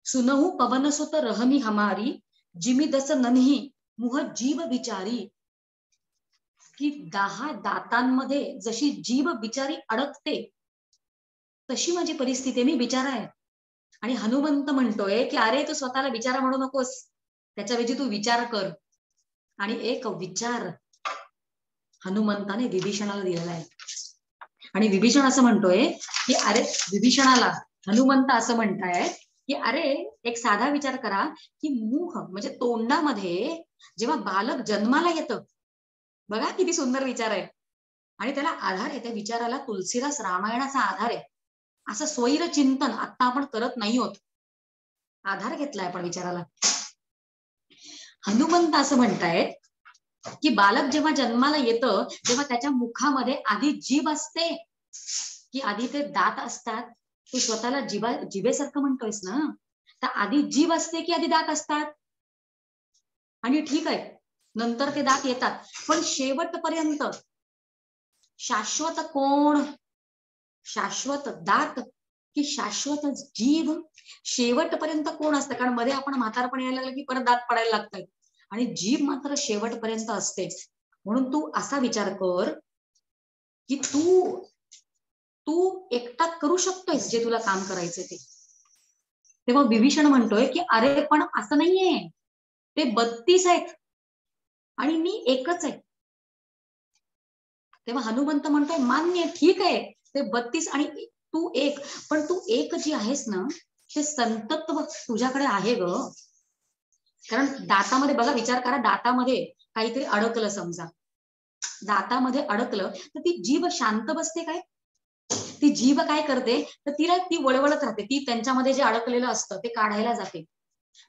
सुनहू पवनसुत रहनी हमारी, जिमी दस नन्ही मुह जीव विचारी. की 10 दातांमध्ये जशी जीभ बिचारी अडकते तशी माझी परिस्थिती, मी बिचारा आहे. आणि हनुमंत म्हणतोय की अरे तू स्वतःला बिचारा म्हणू नकोस, त्याच्याऐवजी तू विचार कर. आणि एक विचार हनुमंताने विभीषणाला दिलेला आहे. आणि विभीषण असं म्हणतोय की अरे, विभीषणाला हनुमंत असं म्हणताय की अरे एक साधा विचार करा की मुह म्हणजे तोंडामध्ये जेव्हा बालक जन्माला येतं, बघा किती सुंदर विचार आहे. आणि त्याला आधार आहे, त्या विचाराला तुलसीदास रामायणाचा आधार आहे. असं स्वैर चिंतन आता आपण करत नाही आहोत, आधार घेतलाय आपण विचाराला. हनुमंत असं म्हणतायत की बालक जेव्हा जन्माला येतं तेव्हा त्याच्या मुखामध्ये आधी जीभ असते की आधी ते दात असतात. तू स्वतःला जिभेसारखं म्हणतोयस ना, तर आधी जीभ असते की आधी दात असतात? आणि ठीक आहे नंतर ते दात येतात, पण शेवटपर्यंत शाश्वत कोण? शाश्वत दात की शाश्वत जीभ? शेवटपर्यंत कोण असतं? कारण मध्ये आपण म्हातारपण यायला लागलं की परत दात पडायला लागतात आणि जीभ मात्र शेवटपर्यंत असते. म्हणून तू असा विचार कर की तू एकटा करू शकतोयस जे तुला काम करायचं ते. तेव्हा विभीषण म्हणतोय की अरे पण असं नाहीये, ते 32 आहेत आणि मी एकच आहे. तेव्हा हनुमंत म्हणतोय मान्य, ठीक आहे ते 32 आणि तू एक, पण तू एक जी आहेस ना ते संतत्व तुझ्याकडे आहे ग. कारण दातामध्ये बघा, विचार करा, दातामध्ये काहीतरी अडकलं, समजा दातामध्ये अडकलं तर ती जीभ शांत बसते काय? ती जीभ काय करते तर ती वळवळत राहते, ती त्यांच्यामध्ये जे अडकलेलं असतं ते काढायला जाते.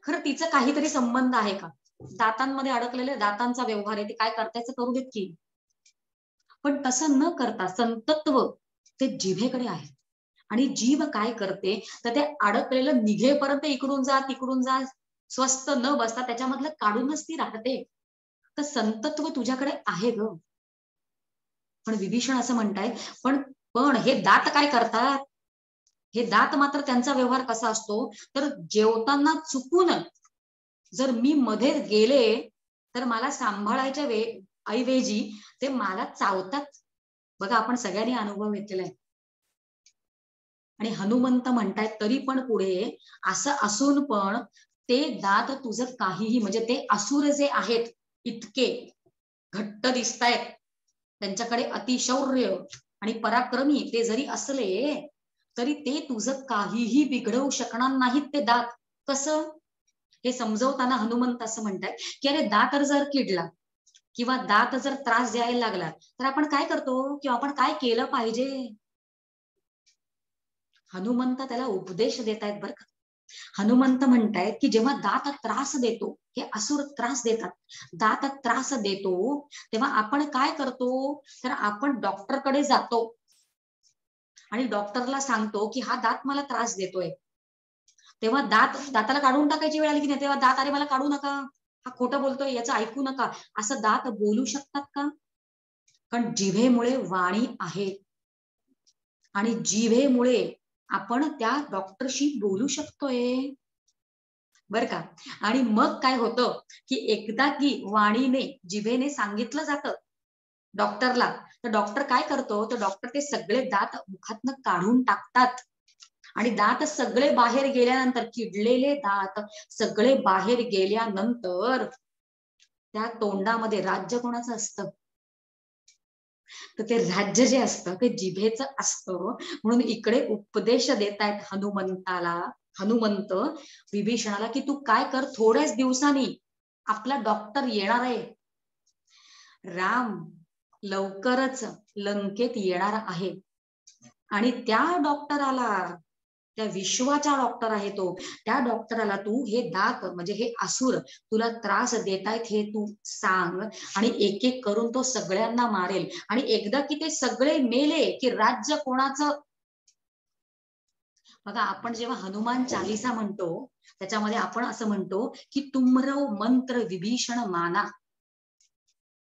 खरं तिचं काहीतरी संबंध आहे का? दातांमध्ये अडकलेल्या दातांचा व्यवहार आहे, ते काय करतायचं करू देत की. पण तसं न करता संतत्व ते जिभेकडे आहे. आणि जीभ काय करते तर ते अडकलेलं निघेपर्यंत इकडून जा तिकडून जा, स्वस्थ न बसता त्याच्यामधलं काढूनच ती राहते. तर संतत्व तुझ्याकडे आहे ग. पण विभीषण असं म्हणताय पण पण हे दात काय करतात? हे दात मात्र त्यांचा व्यवहार कसा असतो तर जेवताना चुकून जर मी मध्ये गेले तर मला सांभाळायच्या ऐवजी ते मला चावतात. बघा आपण सगळ्यांनी अनुभव घेतलेला आहे. आणि हनुमंत म्हणतायत तरी पण पुढे असं असून पण ते दात तुझं काहीही, म्हणजे ते असुर जे आहेत इतके घट्ट दिसतायत, त्यांच्याकडे अतिशौर्य आणि पराक्रमी ते जरी असले तरी ते तुझं काहीही बिघडवू शकणार नाहीत ते दात. कसं? हे समजवताना हनुमंत असं म्हणतात की अरे दात जर किडला किंवा दात जर त्रास द्यायला लागला तर आपण काय करतो किंवा आपण काय केलं पाहिजे? हनुमंत त्याला उपदेश देत आहेत बरं का. हनुमंत म्हणतायत की जेव्हा दात त्रास देतो, हे असुर त्रास देतात, दात त्रास देतो, तेव्हा आपण काय करतो तर आपण डॉक्टरकडे जातो. आणि डॉक्टरला सांगतो की हा दात मला त्रास देतोय, तेव्हा दाताला काढून टाकायची वेळ आली की नाही, तेव्हा दात अरे मला काढू नका, हा खोटं बोलतोय, याचं ऐकू नका, असं दात बोलू शकतात का? कारण जिभेमुळे वाणी आहे आणि जिभेमुळे आपण त्या डॉक्टरशी बोलू शकतोय, बर का. आणि मग काय होतं की एकदा की वाणीने जिभेने सांगितलं जातं डॉक्टरला, तर डॉक्टर काय करतो, तर डॉक्टर ते सगळे दात मुखातनं काढून टाकतात आणि दात सगळे बाहेर गेल्यानंतर, किडलेले दात सगळे बाहेर गेल्यानंतर त्या तोंडामध्ये राज्य कोणाचं असतं, तर ते राज्य जे असतं ते जिभेचं असतं. म्हणून इकडे उपदेश देत आहेत हनुमंताला, हनुमंत विभीषणाला, की तू काय कर, थोड्याच दिवसांनी आपला डॉक्टर येणार आहे, राम लवकरच लंकेत येणार आहे आणि त्या डॉक्टराला, त्या विश्वाचा डॉक्टर आहे तो, त्या डॉक्टराला तू हे दात म्हणजे हे असुर तुला त्रास देतायत हे तू सांग आणि एक एक करून तो सगळ्यांना मारेल आणि एकदा की ते सगळे मेले की राज्य कोणाचं. बघा आपण जेव्हा हनुमान चालीसा म्हणतो त्याच्यामध्ये आपण असं म्हणतो की तुमरव मंत्र विभीषण माना.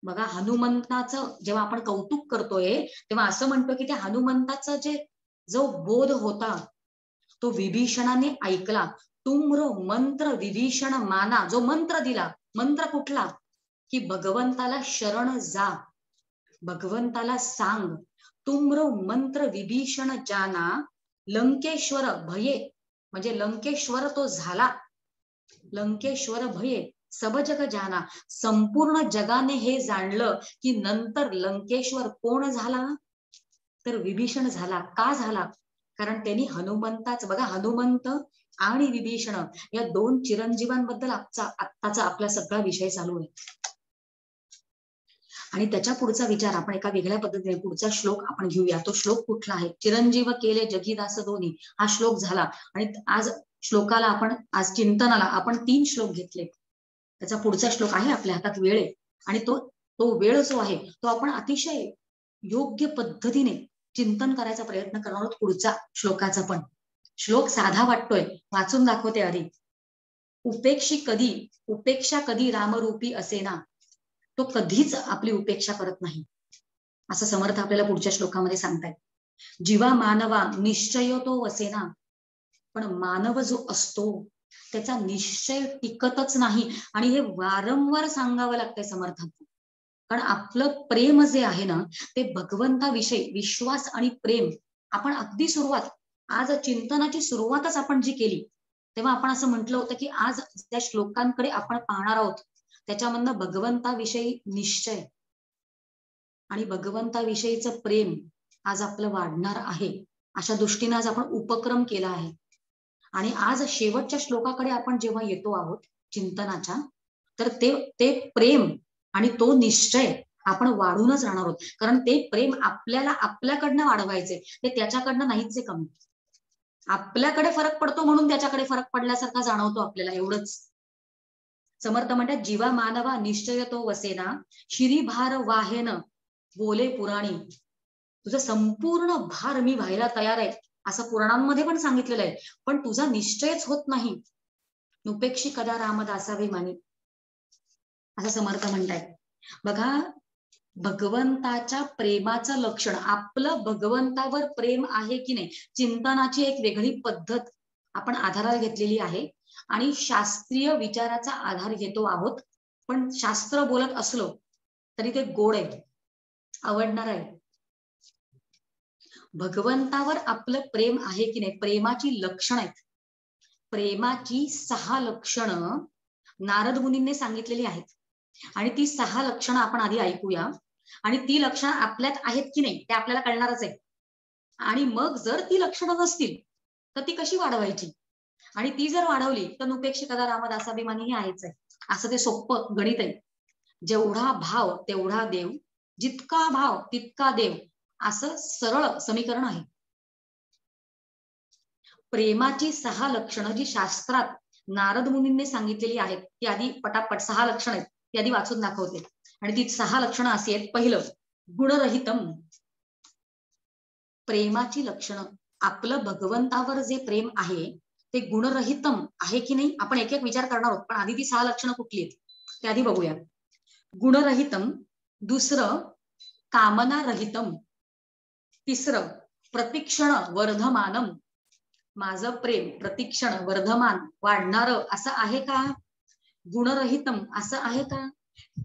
बघा हनुमंताचं जेव्हा आपण कौतुक करतोय तेव्हा असं म्हणतो की त्या हनुमंताचं जो बोध होता तो विभीषणाने ऐकला. तुम्रो मंत्र विभीषण माना, जो मंत्र दिला, मंत्र कुठला, की भगवंताला शरण जा, भगवंताला सांग. तुम्रो मंत्र विभीषण जाना, लंकेश्वर भये, म्हणजे लंकेश्वर तो झाला, लंकेश्वर भये सब जग जाना, संपूर्ण जगाने हे जाणलं की नंतर लंकेश्वर कोण झाला, तर विभीषण झाला. का झाला, कारण त्यांनी हनुमंताच, बघा हनुमंत आणि विभीषण या दोन चिरंजीवांबद्दल आत्ताचा आपला सगळा विषय चालू आहे. आणि त्याच्या पुढचा विचार आपण एका वेगळ्या पद्धतीने पुढचा श्लोक आपण घेऊया. तो श्लोक कुठला आहे, चिरंजीव केले जगीदास दोन्ही, हा श्लोक झाला. आणि आज श्लोकाला आपण, आज चिंतनाला आपण 3 श्लोक घेतले. त्याचा पुढचा श्लोक आहे, आपल्या हातात वेळ आहे आणि तो वेळ जो आहे तो आपण अतिशय योग्य पद्धतीने चिंतन करायचा प्रयत्न करणार आहोत. पुढच्या श्लोकाचा पण श्लोक साधा वाटतोय, वाचून दाखवते आधी. उपेक्षा कधी रामरूपी असेना, तो कधीच आपली उपेक्षा करत नाही, असं समर्थ आपल्याला पुढच्या श्लोकामध्ये सांगतायत. जीवा मानवा निश्चय तो वसेना, पण मानव जो असतो त्याचा निश्चय टिकतच नाही. आणि हे वारंवार सांगावं लागतंय समर्थांना, कारण आपलं प्रेम जे आहे ना ते भगवंताविषयी विश्वास आणि प्रेम, आपण अगदी सुरुवात, आज चिंतनाची सुरुवातच आपण जी केली तेव्हा आपण असं म्हटलं होतं की आज त्या श्लोकांकडे आपण पाहणार आहोत, त्याच्यामधनं भगवंताविषयी निश्चय आणि भगवंताविषयीचं प्रेम आज आपलं वाढणार आहे. अशा दृष्टीने आज आपण उपक्रम केला आहे. आणि आज शेवटच्या श्लोकाकडे आपण जेव्हा येतो आहोत चिंतनाच्या, तर ते प्रेम आणि तो निश्चय आपण वाढूनच राहणार आहोत. कारण ते प्रेम आपल्याला आपल्याकडनं वाढवायचे, ते त्याच्याकडनं नाहीच आहे कमी. आपल्याकडे फरक पडतो म्हणून त्याच्याकडे फरक पडल्यासारखा जाणवतो आपल्याला, एवढंच. समर्थ म्हणतात जीवा मानवा निश्चय तो वसेना, शिरी भार वाहेन बोले पुराणी. तुझा संपूर्ण भार मी व्हायला तयार आहे असं पुराणांमध्ये पण सांगितलेलं आहे, पण तुझा निश्चयच होत नाही. उपेक्षी कदा रामदासाभिमानी, असं समर्थ म्हणतायत. बघा भगवंताच्या प्रेमाचं लक्षण, आपलं भगवंतावर प्रेम आहे की नाही, चिंतनाची एक वेगळी पद्धत आपण आधाराला घेतलेली आहे आणि शास्त्रीय विचाराचा आधार घेतो आहोत. पण शास्त्र बोलत असलो तरी ते गोड आहे, आवडणार आहे. भगवंतावर आपलं प्रेम आहे की नाही, प्रेमाची लक्षणं आहेत. प्रेमाची 6 लक्षणं नारद मुनींनी सांगितलेली आहेत आणि ती 6 लक्षणं आपण आधी ऐकूया आणि ती लक्षणं आपल्यात आहेत की नाही ते आपल्याला कळणारच आहे. आणि मग जर ती लक्षणं नसतील तर ती कशी वाढवायची, आणि ती जर वाढवली तर नुपेक्षी कदा रामदासाभिमानी हे आहेच आहे. असं ते सोपं गणित आहे. जेवढा भाव तेवढा देव, जितका भाव तितका देव, असं सरळ समीकरण आहे. प्रेमाची 6 लक्षणं जी शास्त्रात नारद मुनींनी सांगितलेली आहेत ती आधी पटापट 6 लक्षणं आहेत ती आधी वाचून दाखवते. आणि ती 6 लक्षणं अशी आहेत. पहिलं गुणरहितम, प्रेमाची लक्षणं. आपलं भगवंतावर जे प्रेम आहे ते गुणरहितम आहे की नाही आपण एक एक विचार करणार आहोत, पण आधी ती 6 लक्षणं कुठली आहेत ते आधी बघूया. गुणरहितम, दुसरं कामनारहितम, तिसरं प्रतिक्षण वर्धमानम. माझं प्रेम प्रतिक्षण वर्धमान वाढणारं असं आहे का? गुणरहितम असं आहे का?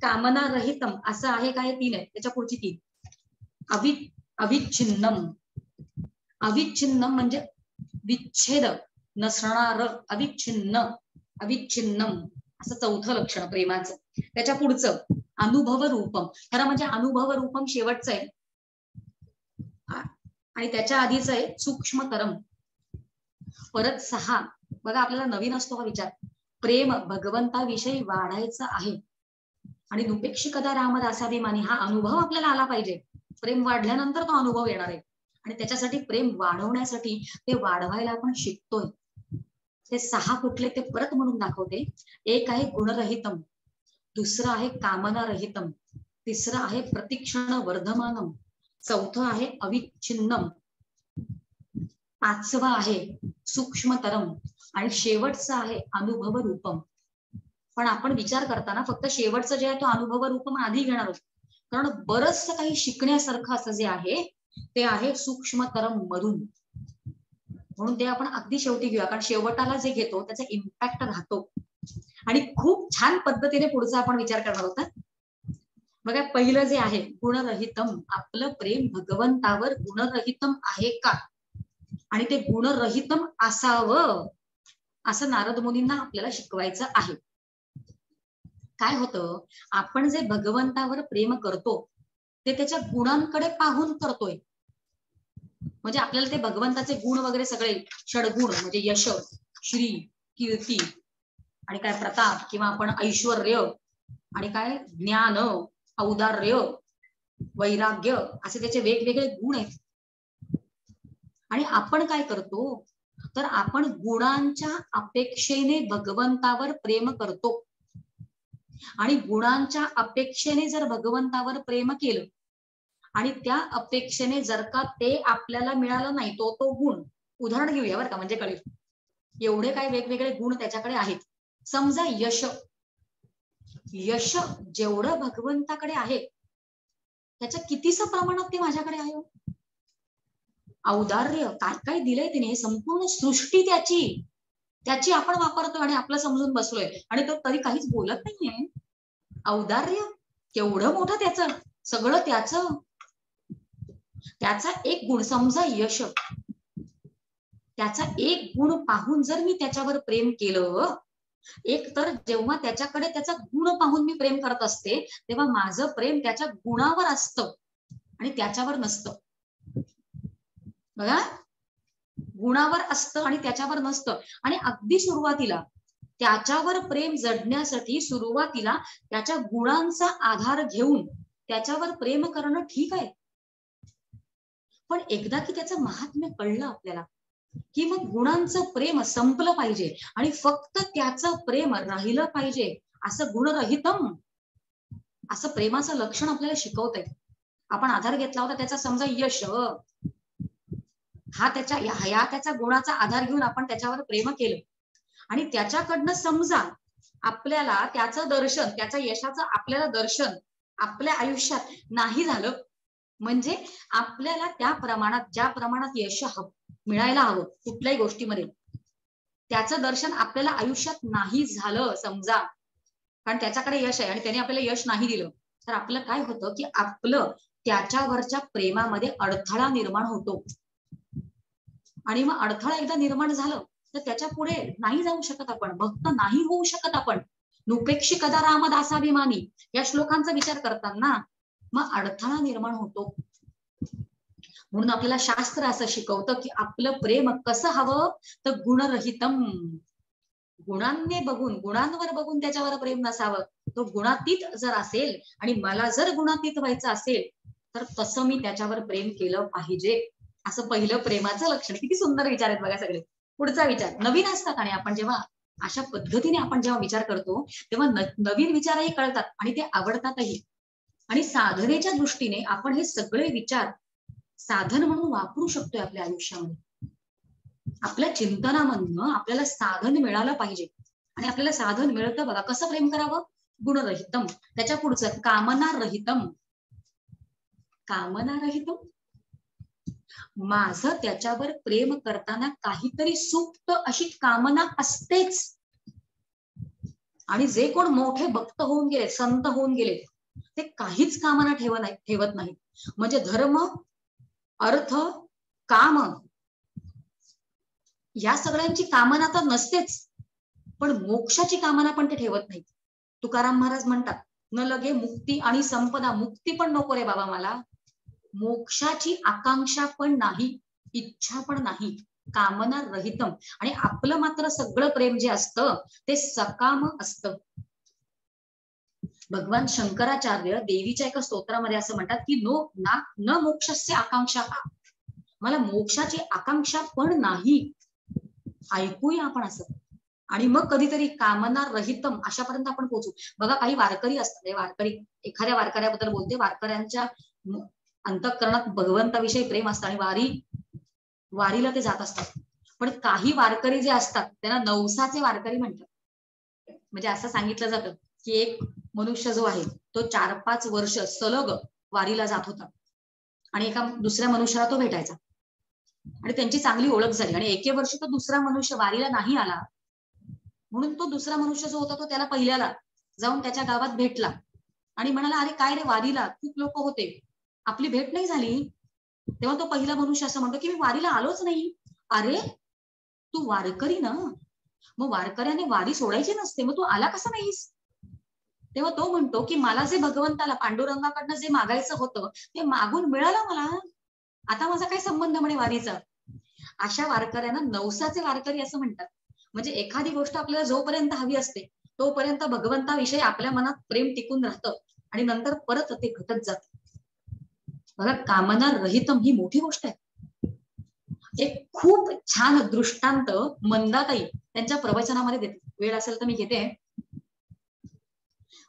कामनारहितम असं आहे का? हे 3 आहे. त्याच्या पुढची 3 अविच्छिन्नम. अविच्छिन्नम म्हणजे विच्छेद नसणार, अविच्छिन्न अविच्छिन्नम असं 4थं लक्षण प्रेमाचं. त्याच्या पुढचं अनुभव रूपम. खरं म्हणजे अनुभव रूपम शेवटचं आहे आणि त्याच्या आधीच आहे सूक्ष्मतरम. परत 6 बघा, आपल्याला नवीन असतो हा विचार. प्रेम भगवंताविषयी वाढायचं आहे आणि नुपेक्षिकदा रामदासाभिमानी हा अनुभव आपल्याला आला पाहिजे. प्रेम वाढल्यानंतर तो अनुभव येणार आहे आणि त्याच्यासाठी प्रेम वाढवण्यासाठी ते वाढवायला आपण शिकतोय. ते 6 कुठले ते परत म्हणून दाखवते. एक आहे गुणरहितम, दुसरं आहे कामनारहितम, तिसरं आहे प्रतिक्षण वर्धमानम, चौथं आहे अविच्छिन्नम, 5वं आहे सूक्ष्मतरम आणि शेवटचं आहे अनुभव रूपम. पण आपण विचार करताना फक्त शेवटचं जे आहे तो अनुभव रूपम आधी घेणार आहोत, कारण बरंचसं काही शिकण्यासारखं असं जे आहे ते आहे सूक्ष्मतरम मधून. म्हणून ते आपण अगदी शेवटी घेऊया, कारण शेवटाला जे घेतो त्याचा इम्पॅक्ट राहतो आणि खूप छान पद्धतीने पुढचा आपण विचार करणार होता. बघा, पहिलं जे आहे गुणरहितम, आपलं प्रेम भगवंतावर गुणरहितम आहे का? आणि ते गुणरहितम असावं असं नारद मुनींना आपल्याला शिकवायचं आहे. काय होतं, आपण जे भगवंतावर प्रेम करतो ते त्याच्या गुणांकडे पाहून करतोय. म्हणजे आपल्याला ते भगवंताचे गुण वगैरे सगळे षडगुण म्हणजे यश, श्री, कीर्ती आणि काय प्रताप किंवा आपण ऐश्वर्य आणि काय ज्ञान, औदार्य, वैराग्य असे त्याचे वेगवेगळे गुण आहेत. आणि आपण काय करतो, तर आपण गुणांच्या अपेक्षेने भगवंतावर प्रेम करतो आणि गुणांच्या अपेक्षेने जर भगवंतावर प्रेम केलं आणि त्या अपेक्षेने जर का ते आपल्याला मिळालं नाही, तो गुण, उदाहरण घेऊया बरं का, म्हणजे कळेल. एवढे काय वेगवेगळे गुण त्याच्याकडे आहेत. समजा यश, यश जेवढं भगवंताकडे आहे त्याच्या कितीसं प्रमाणात ते माझ्याकडे आहे. औदार्य, काय काय दिलंय तिने, संपूर्ण सृष्टी त्याची आपण वापरतोय आणि आपलं समजून बसलोय आणि तो तरी काहीच बोलत नाहीये. औदार्य केवढं मोठं, त्याचं सगळं त्याचा एक गुण, समजा यश, त्याचा एक गुण पाहून जर मी त्याच्यावर प्रेम केलं, एक तर जेव्हा त्याच्याकडे त्याचा गुण पाहून मी प्रेम करत असते तेव्हा माझं प्रेम त्याच्या गुणावर असतं आणि त्याच्यावर नसतं. बघा, गुणावर असतं आणि त्याच्यावर नसतं. आणि अगदी सुरुवातीला त्याच्यावर प्रेम जडण्यासाठी सुरुवातीला त्याच्या गुणांचा आधार घेऊन त्याच्यावर प्रेम करणं ठीक आहे, पण एकदा की त्याचं महात्म्य कळलं आपल्याला की मग गुणांचं प्रेम संपलं पाहिजे आणि फक्त त्याचं प्रेम राहिलं पाहिजे. असं गुणरहितम असं प्रेमाचं लक्षण आपल्याला शिकवतंय. आपण आधार घेतला होता त्याचा, समजा यश, हा त्याच्या गुणाचा आधार घेऊन आपण त्याच्यावर प्रेम केलं आणि त्याच्याकडनं समजा आपल्याला त्याचं दर्शन, त्याच्या यशाचं आपल्याला दर्शन आपल्या आयुष्यात नाही झालं, म्हणजे आपल्याला त्या प्रमाणात, ज्या प्रमाणात यश मिळायला हवं कुठल्याही गोष्टीमध्ये, त्याचं दर्शन आपल्याला आयुष्यात नाही झालं समजा, कारण त्याच्याकडे यश आहे आणि त्याने आपल्याला यश नाही दिलं, तर आपलं काय होतं की आपलं त्याच्यावरच्या प्रेमामध्ये अडथळा निर्माण होतो. आणि मग अडथळा एकदा निर्माण झालं तर त्याच्या पुढे नाही जाऊ शकत आपण, भक्त नाही होऊ शकत आपण. नुपेक्षिकदा रामदासाभिमानी या श्लोकांचा विचार करताना मग अडथळा निर्माण होतो. म्हणून आपल्याला शास्त्र असं शिकवतं की आपलं प्रेम कसं हवं, तर गुणरहितम, गुणांनी बघून, गुणांवर बघून त्याच्यावर प्रेम नसावं. तो गुणातीत जर असेल आणि मला जर गुणातीत व्हायचं असेल तर तसं मी त्याच्यावर प्रेम केलं पाहिजे. असं पहिलं प्रेमाचं लक्षण. किती सुंदर विचार आहेत बघा सगळे. पुढचा विचार नवीन असतात आणि आपण जेव्हा अशा पद्धतीने आपण जेव्हा विचार करतो तेव्हा नवीन विचारही कळतात आणि ते आवडतातही. आणि साधनेच्या दृष्टीने आपण हे सगळे विचार साधन म्हणून वापरू शकतोय आपल्या आयुष्यामध्ये. आपल्या चिंतनामधनं आपल्याला साधन मिळालं पाहिजे. आणि आपल्याला साधन मिळतं बघा. कसं प्रेम करावं? गुणरहितम. त्याच्या पुढचं कामना रहितम. कामना रहितम, माझं त्याच्यावर प्रेम करताना काहीतरी सुप्त अशी कामना असतेच. आणि जे कोण मोठे भक्त होऊन गेले, संत होऊन गेले, ते काहीच कामना ठेवत नाही. म्हणजे धर्म, अर्थ, काम या सगळ्यांची कामना तर नसतेच, पण मोक्षाची कामना पण ते ठेवत नाहीत. तुकाराम महाराज म्हणतात, न लगे मुक्ती आणि संपदा. मुक्ती पण नको रे बाबा मला, मोक्षाची आकांक्षा पण नाही, इच्छा पण नाही. कामना रहितम. आणि आपलं मात्र सगळं प्रेम जे असतं ते सकाम असतं. भगवान शंकराचार्य देवीच्या एका स्तोत्रामध्ये असं म्हणतात की न मोक्षस्य आकांक्षा. मला मोक्षाची आकांक्षा पण नाही. ऐकूया आपण असं. आणि मग कधीतरी कामना रहितम अशापर्यंत आपण पोहोचू. बघा काही वारकरी असतात, वारकरी, एखाद्या वारकऱ्याबद्दल बोलते, वारकऱ्यांच्या अंतःकरणात भगवंताविषयी प्रेम असतं आणि वारीला ते जात असतात. पण काही वारकरी जे असतात त्यांना नवसाचे वारकरी म्हणतात. म्हणजे असं सांगितलं जातं की एक मनुष्य जो आहे तो 4-5 वर्ष सलग वारीला जात होता आणि एका दुसऱ्या मनुष्याला तो भेटायचा आणि त्यांची चांगली ओळख झाली. आणि एके वर्षी तो दुसरा मनुष्य वारीला नाही आला, म्हणून तो दुसरा मनुष्य जो होता तो त्याला पहिल्याला जाऊन त्याच्या गावात भेटला आणि म्हणाला, अरे काय रे, वारीला खूप लोक होते, आपली भेट नाही झाली. तेव्हा तो पहिला मनुष्य असं म्हणतो की मी वारीला आलोच नाही. अरे तू वारकरी ना, मग वारकऱ्याने वारी सोडायची नसते, मग तू आला कसा नाहीस? तेव्हा तो म्हणतो की मला जे भगवंताला पांडुरंगाकडनं जे मागायचं होतं ते मागून मिळालं मला, आता माझा काय संबंध म्हणे वारीचा. अशा वारकऱ्यांना नवसाचे वारकरी असं म्हणतात. म्हणजे एखादी गोष्ट आपल्याला जोपर्यंत हवी असते तोपर्यंत भगवंताविषयी आपल्या मनात प्रेम टिकून राहतं आणि नंतर परत ते घटत जात. बघा, कामना रहितम ही मोठी गोष्ट आहे. एक खूप छान दृष्टांत मंदाताई त्यांच्या प्रवचनामध्ये देते. वेळ असेल तर मी घेते.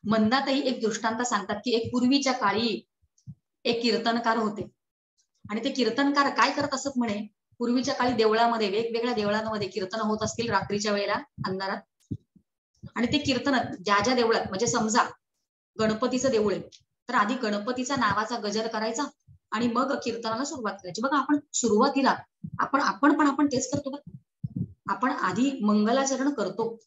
मंदाताई एक दृष्टांत सांगतात की एक पूर्वीच्या काळी एक कीर्तनकार होते आणि ते कीर्तनकार काय करत असत म्हणे, पूर्वीच्या काळी देवळामध्ये, वेगवेगळ्या देवळांमध्ये कीर्तन होत असतील रात्रीच्या वेळेला अंधारात. आणि ते कीर्तन ज्या देवळात, म्हणजे समजा गणपतीचं देऊळ आहे तर आधी गणपतीचा नावाचा गजर करायचा आणि मग कीर्तनाला सुरुवात करायची. बघा, आपण सुरुवातीला आपण तेच करतो बघा. आपण आधी मंगलाचरण करतो,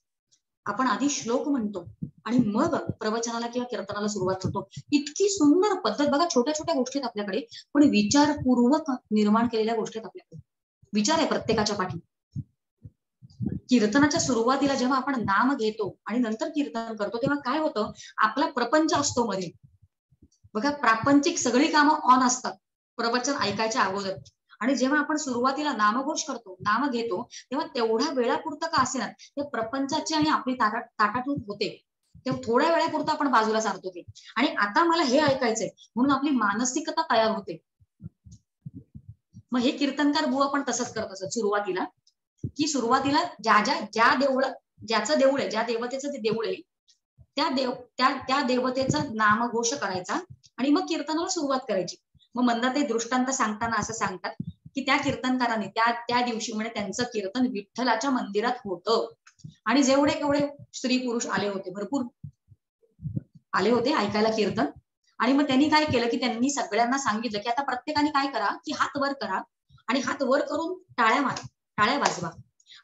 आपण आधी श्लोक म्हणतो आणि मग प्रवचनाला किंवा कीर्तनाला सुरुवात करतो. इतकी सुंदर पद्धत बघा. छोट्या छोट्या गोष्टीत आपल्याकडे, पण विचारपूर्वक निर्माण केलेल्या गोष्टीत आपल्याकडे विचार आहे प्रत्येकाच्या पाठी. कीर्तनाच्या सुरुवातीला जेव्हा आपण नाम घेतो आणि नंतर कीर्तन करतो तेव्हा काय होतं, आपला प्रपंच असतो मध्ये. बघा, प्रापंचिक सगळी कामं ऑन असतात प्रवचन ऐकायच्या अगोदर. आणि जेव्हा आपण सुरुवातीला नामघोष करतो, नाम घेतो, तेव्हा तेवढ्या वेळापुरतं का असेना ते प्रपंचाची आणि आपली ताटातूट होते, तेव्हा थोड्या वेळापुरतं आपण बाजूला सारतो ते. आणि आता मला हे ऐकायचंय म्हणून आपली मानसिकता तयार होते. मग हे कीर्तनकार बुवा पण तसंच करत असत सुरुवातीला, की सुरुवातीला ज्याचं देऊळ आहे, ज्या देवतेचं ते देऊळ आहे, त्या देवतेचं नामघोष करायचा आणि मग कीर्तनाला सुरुवात करायची. मग मंदाताई दृष्टांत सांगताना असं सांगतात की त्या कीर्तनकारांनी त्या दिवशी म्हणजे त्यांचं कीर्तन विठ्ठलाच्या मंदिरात होतं आणि जेवढे केवढे स्त्री पुरुष आले होते, भरपूर आले होते ऐकायला कीर्तन. आणि मग त्यांनी काय केलं की त्यांनी सगळ्यांना सांगितलं की आता प्रत्येकाने काय करा की हात वर करा आणि हात वर करून टाळ्या वाजवा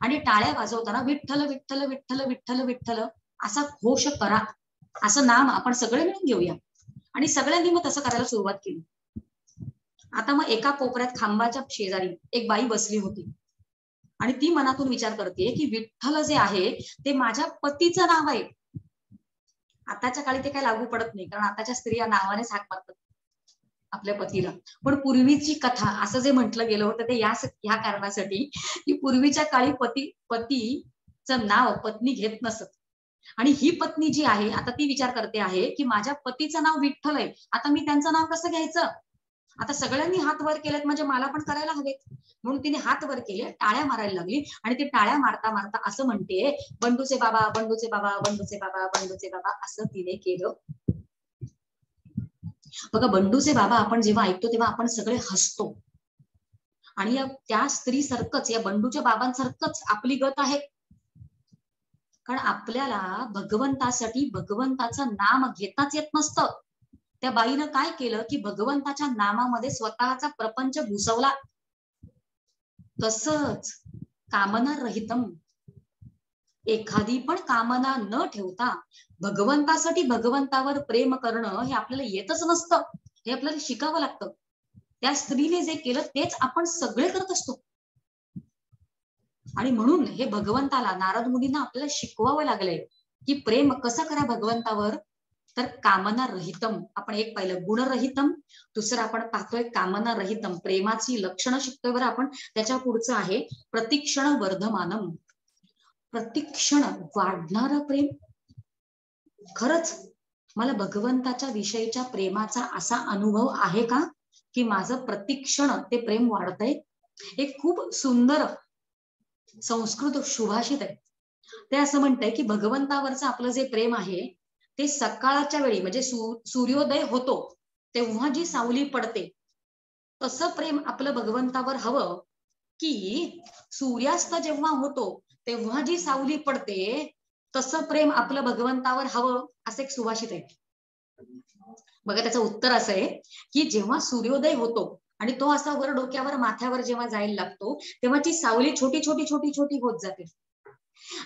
आणि टाळ्या वाजवताना विठ्ठल विठ्ठल विठ्ठल विठ्ठल विठ्ठल असा घोष करा, असं नाम आपण सगळे मिळून घेऊया. आणि सगळ्यांनी मग तसं करायला सुरुवात केली. आता मग एका कोपऱ्यात खांबाच्या शेजारी एक बाई बसली होती आणि ती मनातून विचार करते की विठ्ठल जे आहे ते माझ्या पतीचं नाव आहे. आताच्या काळी ते काय लागू पडत नाही, कारण आताच्या स्त्रिया नावानेच हाक मारतात आपल्या पतीला. पण पूर्वीची कथा असं जे म्हटलं गेलं होतं ते ह्या कारणासाठी की पूर्वीच्या काळी पतीचं नाव पत्नी घेत नसत. आणि ही पत्नी जी आहे आता ती विचार करते आहे की माझ्या पतीचं नाव विठ्ठल आहे, आता मी त्यांचं नाव कसं घ्यायचं. आता सगळ्यांनी हात वर केलेत म्हणजे मला पण करायला हवेत, म्हणून तिने हात वर केले, टाळ्या मारायला लागली आणि ती टाळ्या मारता मारता असं म्हणते, बंडूचे बाबा बंडूचे बाबा बंडूचे बाबा बंडूचे बाबा, असं तिने केलं. बघा, बंडूचे बाबा आपण जेव्हा ऐकतो तेव्हा आपण सगळे हसतो, आणि त्या स्त्री सारखंच, या बंडूच्या बाबांसारखंच आपली गत आहे. कारण आपल्याला भगवंतासाठी भगवंताचं नाम घेताच येत नसतं. त्या बाईनं काय केलं की भगवंताच्या नामामध्ये स्वतःचा प्रपंच घुसवला. तसंच कामना रहितम, एखादी पण कामना न ठेवता भगवंतासाठी भगवंतावर प्रेम करणं हे आपल्याला येतच नसतं. हे आपल्याला शिकावं लागतं. त्या स्त्रीने जे केलं तेच आपण सगळे करत असतो. आणि म्हणून हे भगवंताला, नारद मुनींना आपल्याला शिकवावं लागलंय की प्रेम कसं करा भगवंतावर. तर कामना रहितम आपण एक पाहिलं, गुणरहितम. दुसरं आपण पाहतोय कामना रहितम, प्रेमाची लक्षणं शिकतोय बरं आपण. त्याच्या पुढचं आहे प्रतिक्षण वर्धमानम, प्रतिक्षण वाढणारं प्रेम. खरंच मला भगवंताच्या विषयीच्या प्रेमाचा असा अनुभव आहे का की माझं प्रतिक्षण ते प्रेम वाढतंय. एक खूप सुंदर संस्कृत सुभाषित आहे. ते असं म्हणतंय की भगवंतावरचं आपलं जे प्रेम आहे ते सकाळच्या वेळी म्हणजे सूर्योदय होतो तेव्हा जी सावली पडते तसं प्रेम आपलं भगवंतावर हवं, की सूर्यास्त जेव्हा होतो तेव्हा जी सावली पडते तसं प्रेम आपलं भगवंतावर हवं, असं एक सुभाषित आहे. बघा त्याचं उत्तर असं आहे की जेव्हा सूर्योदय होतो आणि तो असा वर डोक्यावर माथ्यावर जेव्हा जायला लागतो तेव्हा ती सावली छोटी छोटी छोटी छोटी होत जाते.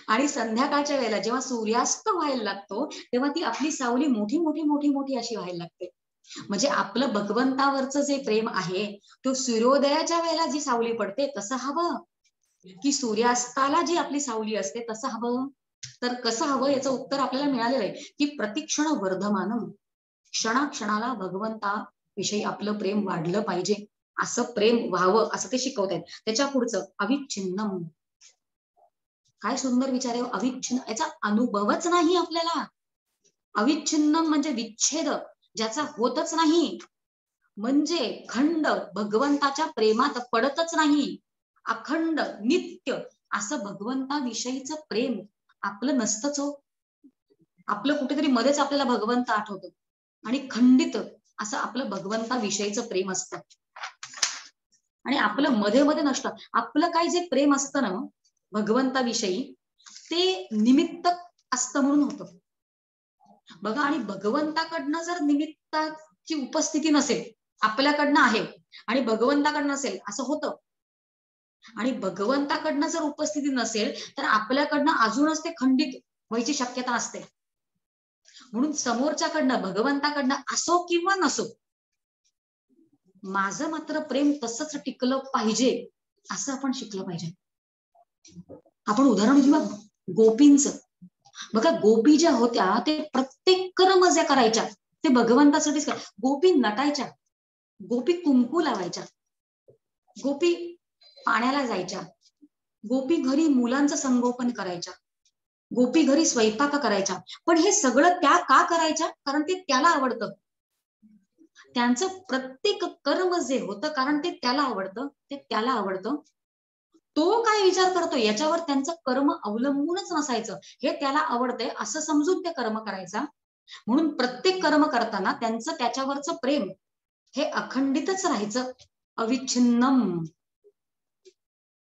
आणि संध्याकाळच्या वेळेला जेव्हा सूर्यास्त व्हायला लागतो तेव्हा ती आपली सावली मोठी मोठी मोठी मोठी अशी व्हायला लागते. म्हणजे आपलं भगवंतावरचं जे प्रेम आहे तो सूर्योदयाच्या वेळेला जी सावली पडते तसं हवं, की सूर्यास्ताला जी आपली सावली असते तसं हवं. तर कसं हवं याचं उत्तर आपल्याला मिळालेलं आहे की प्रतिक्षण वर्धमानम, क्षणाक्षणाला भगवंताविषयी आपलं प्रेम वाढलं पाहिजे, असं प्रेम व्हावं असं ते शिकवतायत. त्याच्या पुढचं अविच्छिन्नम, काय सुंदर विचार आहे. अविच्छिन्न याचा अनुभवच नाही आपल्याला. अविच्छिन्न म्हणजे विच्छेद ज्याचा होतच नाही, म्हणजे खंड भगवंताच्या प्रेमात पडतच नाही. अखंड नित्य असं भगवंताविषयीचं प्रेम आपलं नसतंच हो. आपलं कुठेतरी मध्येच आपल्याला भगवंत आठवतो आणि खंडित असं आपलं भगवंताविषयीचं प्रेम असतं. आणि आपलं मध्ये मध्ये नसतं. आपलं काय जे प्रेम असतं ना भगवंताविषयी ते निमित्त असतं म्हणून होतं. बघा, आणि भगवंताकडनं जर निमित्ताची उपस्थिती नसेल, आपल्याकडनं आहे आणि भगवंताकडनं नसेल असं होतं. आणि भगवंताकडनं जर उपस्थिती नसेल तर आपल्याकडनं अजूनच ते खंडित व्हायची शक्यता असते. म्हणून समोरच्याकडनं भगवंताकडनं असो किंवा नसो माझं मात्र प्रेम तसंच टिकलं पाहिजे असं आपण शिकलं पाहिजे. आपण उदाहरण घेऊ गोपींचं. बघा, गोपी ज्या होत्या ते प्रत्येक कर्म ज्या करायच्या ते भगवंतासाठीच करायच्या. गोपी नटायच्या, गोपी कुंकू लावायच्या, गोपी पाण्याला जायच्या, गोपी घरी मुलांचं संगोपन करायच्या, गोपी घरी स्वयंपाक करायच्या. पण हे सगळं त्या का करायच्या? कारण ते त्याला आवडतं. त्यांचं प्रत्येक कर्म जे होतं कारण ते त्याला आवडतं, ते त्याला आवडतं. तो काय विचार करतो याच्यावर त्यांचं कर्म अवलंबूनच नसायचं. हे त्याला आवडतंय असं समजून ते कर्म करायचा. म्हणून प्रत्येक कर्म करताना त्यांचं त्याच्यावरचं प्रेम हे अखंडितच राहायचं, अविच्छिन्नम.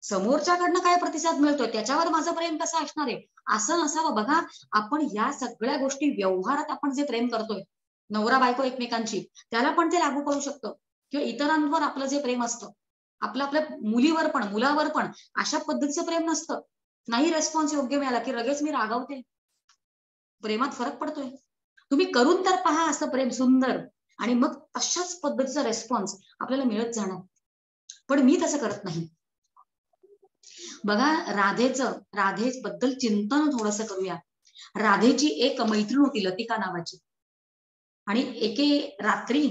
समोरच्याकडनं काय प्रतिसाद मिळतोय त्याच्यावर माझं प्रेम कसं असणार आहे असं नसावं. बघा, आपण या सगळ्या गोष्टी व्यवहारात आपण जे प्रेम करतोय नवरा बायको एकमेकांची, त्याला पण ते लागू करू शकतो. किंवा इतरांवर आपलं जे प्रेम असतं, आपलं आपल्या मुलीवर पण मुलावर पण अशा पद्धतीचं प्रेम नसतं. नाही रिस्पॉन्स योग्य मिळाला की लगेच मी रागावते. प्रेमात फरक पडतोय. तुम्ही करून तर पहा असं प्रेम सुंदर, आणि मग अशाच पद्धतीचा रिस्पॉन्स आपल्याला मिळत जाणार. पण मी तसं करत नाही. बघा, राधेबद्दल चिंतन थोडस करूया. राधेची एक मैत्रीण होती लतिका नावाची, आणि एके रात्री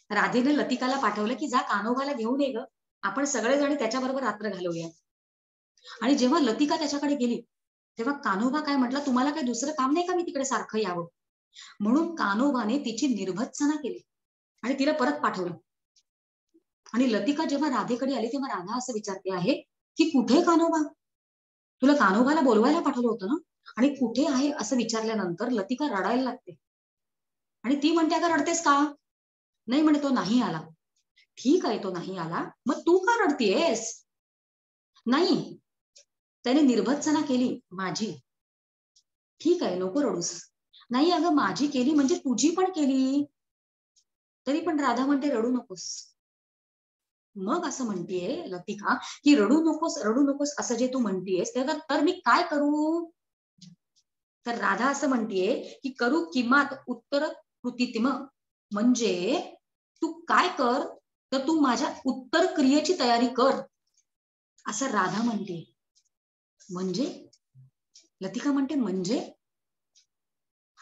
राधेने लतिकाला पाठवलं की जा कान्होबाला घेऊन ये ग, आपण सगळेजण त्याच्याबरोबर रात्र घालवूया. आणि जेव्हा लतिका त्याच्याकडे गेली तेव्हा कान्होबा काय म्हटलं, तुम्हाला काही दुसरं काम नाही का मी तिकडे सारखं यावं? म्हणून कान्होबाने तिची निर्भत्सना केली आणि तिला परत पाठवलं. आणि लतिका जेव्हा राधेकडे आली तेव्हा राधा असं विचारते आहे की कुठे कान्होबा? तुला कान्होबाला बोलवायला पाठवलं होतं ना, आणि कुठे आहे असं विचारल्यानंतर लतिका रडायला लागते. आणि ती म्हणते, अगं रडतेस का? नाही म्हणे, तो नाही आला. ठीक आहे, तो नाही आला, मग तू का रडतीयेस? नाही, त्याने निर्भत्सना केली माझी. ठीक आहे, नको रडूस. नाही अगं, माझी केली म्हणजे तुझी पण केली. तरी पण राधा म्हणते रडू नकोस. मग असं म्हणतीये लतिका की रडू नकोस, रडू नकोस असं जे तू म्हणतीयेस तर मी काय करू? तर राधा असं म्हणतीये की करू किमात उत्तर कृतीत्म, म्हणजे तू काय कर, तर तू माझ्या उत्तर क्रियेची तयारी कर, असं राधा म्हणते. म्हणजे लतिका म्हणते म्हणजे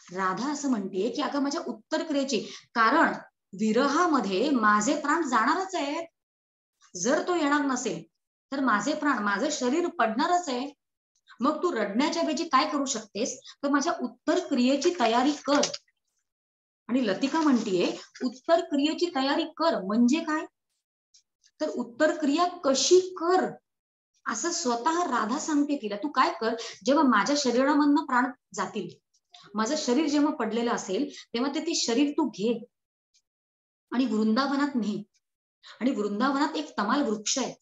राधा असं म्हणते की अगं माझ्या उत्तर क्रियेची, कारण विरहामध्ये माझे प्राण जाणारच आहेत. जर तो येणार नसेल तर माझे प्राण, माझं शरीर पडणारच आहे. मग तू रडण्याच्या ऐवजी काय करू शकतेस, तर माझ्या उत्तर क्रियेची तयारी कर. आणि लतिका म्हणतीये उत्तर क्रियेची तयारी कर म्हणजे काय, तर उत्तर क्रिया कशी कर असं स्वतः राधा सांगते तिला. तू काय कर, जेव्हा माझ्या शरीरामधनं प्राण जातील, माझं शरीर जेव्हा पडलेलं असेल तेव्हा ते शरीर तू घे आणि वृंदावनात ने. आणि वृंदावनात एक तमाल वृक्ष आहे,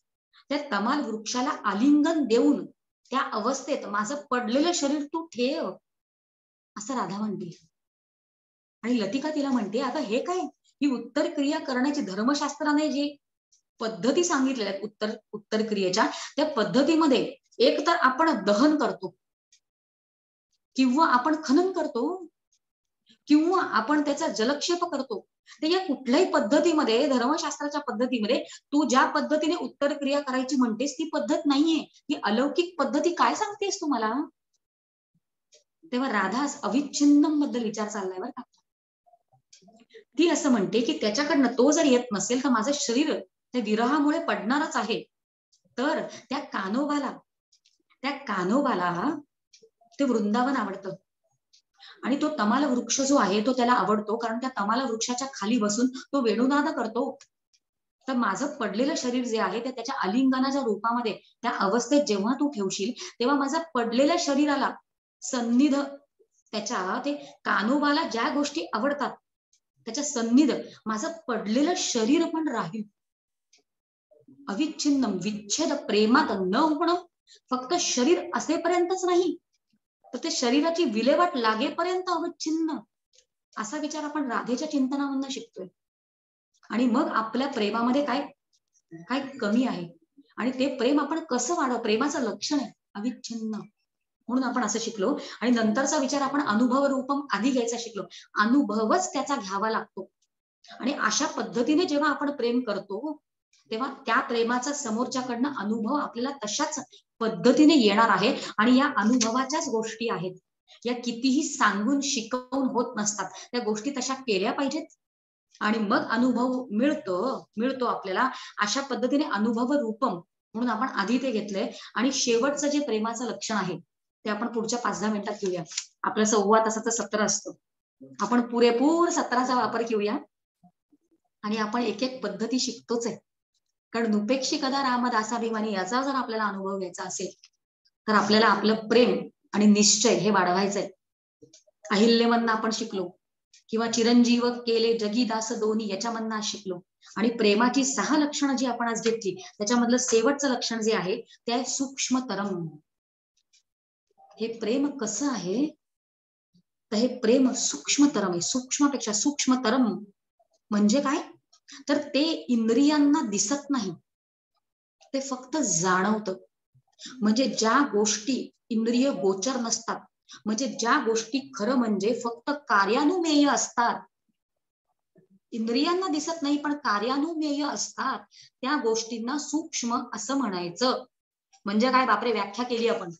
त्या तमाल वृक्षाला आलिंगन देऊन त्या अवस्थेत माझं पडलेलं शरीर तू ठेव, असं राधा म्हणते. आणि लतिका तिला म्हणते आता हे काय, ही उत्तर क्रिया करण्याची धर्मशास्त्राने जी पद्धती सांगितलेल्या आहेत उत्तर क्रियेच्या, त्या पद्धतीमध्ये एक तर आपण दहन करतो, किंवा आपण खनन करतो, किंवा आपण त्याचा जलक्षेप करतो. तर या कुठल्याही पद्धतीमध्ये, धर्मशास्त्राच्या पद्धतीमध्ये तू ज्या पद्धतीने उत्तर क्रिया करायची म्हणतेस ती पद्धत नाहीये. ही अलौकिक पद्धती काय सांगतेस तुम्हाला? तेव्हा राधा अविच्छिन्नम बद्दल विचार चाललाय बरं का. ती असं म्हणते की त्याच्याकडनं तो जर येत नसेल तर माझं शरीर त्या विरहामुळे पडणारच आहे. तर त्या कान्होबाला ते वृंदावन आवडतं. आणि तो तमाल वृक्ष जो आहे तो त्याला आवडतो, कारण त्या तमाल वृक्षाच्या खाली बसून तो वेणुनाद करतो. तर माझं पडलेलं शरीर जे आहे ते त्याच्या आलिंगनाच्या रूपामध्ये, त्या अवस्थेत जेव्हा तू ठेवशील तेव्हा माझ्या पडलेल्या शरीराला सन्निध, त्याच्या ते कान्होबाला ज्या गोष्टी आवडतात त्याच्या सन्निध माझं पडलेलं शरीर पण राहील. अविच्छिन्न विच्छेद प्रेमात न होणं, फक्त शरीर असेपर्यंतच नाही, तर ते शरीराची विल्हेवाट लागेपर्यंत अविच्छिन्न, असा विचार आपण राधेच्या चिंतनामधून शिकतोय. आणि मग आपल्या प्रेमामध्ये काय काय कमी आहे आणि ते प्रेम आपण कसं वाढव, प्रेमाचं लक्षण आहे अविच्छिन्न, म्हणून आपण असं शिकलो. आणि नंतरचा विचार आपण अनुभव रूपम आधी घ्यायचा शिकलो. अनुभवच त्याचा घ्यावा लागतो. आणि अशा पद्धतीने जेव्हा आपण प्रेम करतो तेव्हा त्या प्रेमाचा समोरच्याकडनं अनुभव आपल्याला तशाच पद्धतीने येणार आहे. आणि या अनुभवाच्याच गोष्टी आहेत, या कितीही सांगून शिकवून होत नसतात, त्या गोष्टी तशा केल्या पाहिजेत आणि मग अनुभव मिळतो आपल्याला. अशा पद्धतीने अनुभव रूपम म्हणून आपण आधी ते घेतलंय. आणि शेवटचं जे प्रेमाचं लक्षण आहे ते आपण पुढच्या 5-10 मिनिटात घेऊया. आपलं 1.25 तासाचं सत्र असतं, आपण पुरेपूर सत्राचा वापर घेऊया आणि आपण एक एक पद्धती शिकतोच आहे. कारण नुपेक्षी कदा रामदासाभिमानी याचा जर आपल्याला अनुभव घ्यायचा असेल तर आपल्याला आपलं प्रेम आणि निश्चय हे वाढवायचंय. अहिल्यमधनं आपण शिकलो, किंवा चिरंजीव केले जगीदास दोन्ही याच्यामधनं आज शिकलो. आणि प्रेमाची 6 लक्षणं जी आपण आज घेतली त्याच्यामधलं शेवटचं लक्षण जे आहे ते आहे सूक्ष्मतरम. हे प्रेम कसं आहे, तर हे प्रेम सूक्ष्मतरम आहे. सूक्ष्मपेक्षा सूक्ष्मतरम म्हणजे काय, तर ते इंद्रियांना दिसत नाही, ते फक्त जाणवतं. म्हणजे ज्या गोष्टी इंद्रिय गोचर नसतात, म्हणजे ज्या गोष्टी खरं म्हणजे फक्त कार्यानुमेय असतात, इंद्रियांना दिसत नाही पण कार्यानुमेय असतात, त्या गोष्टींना सूक्ष्म असं म्हणायचं. म्हणजे काय बापरे, व्याख्या केली आपण.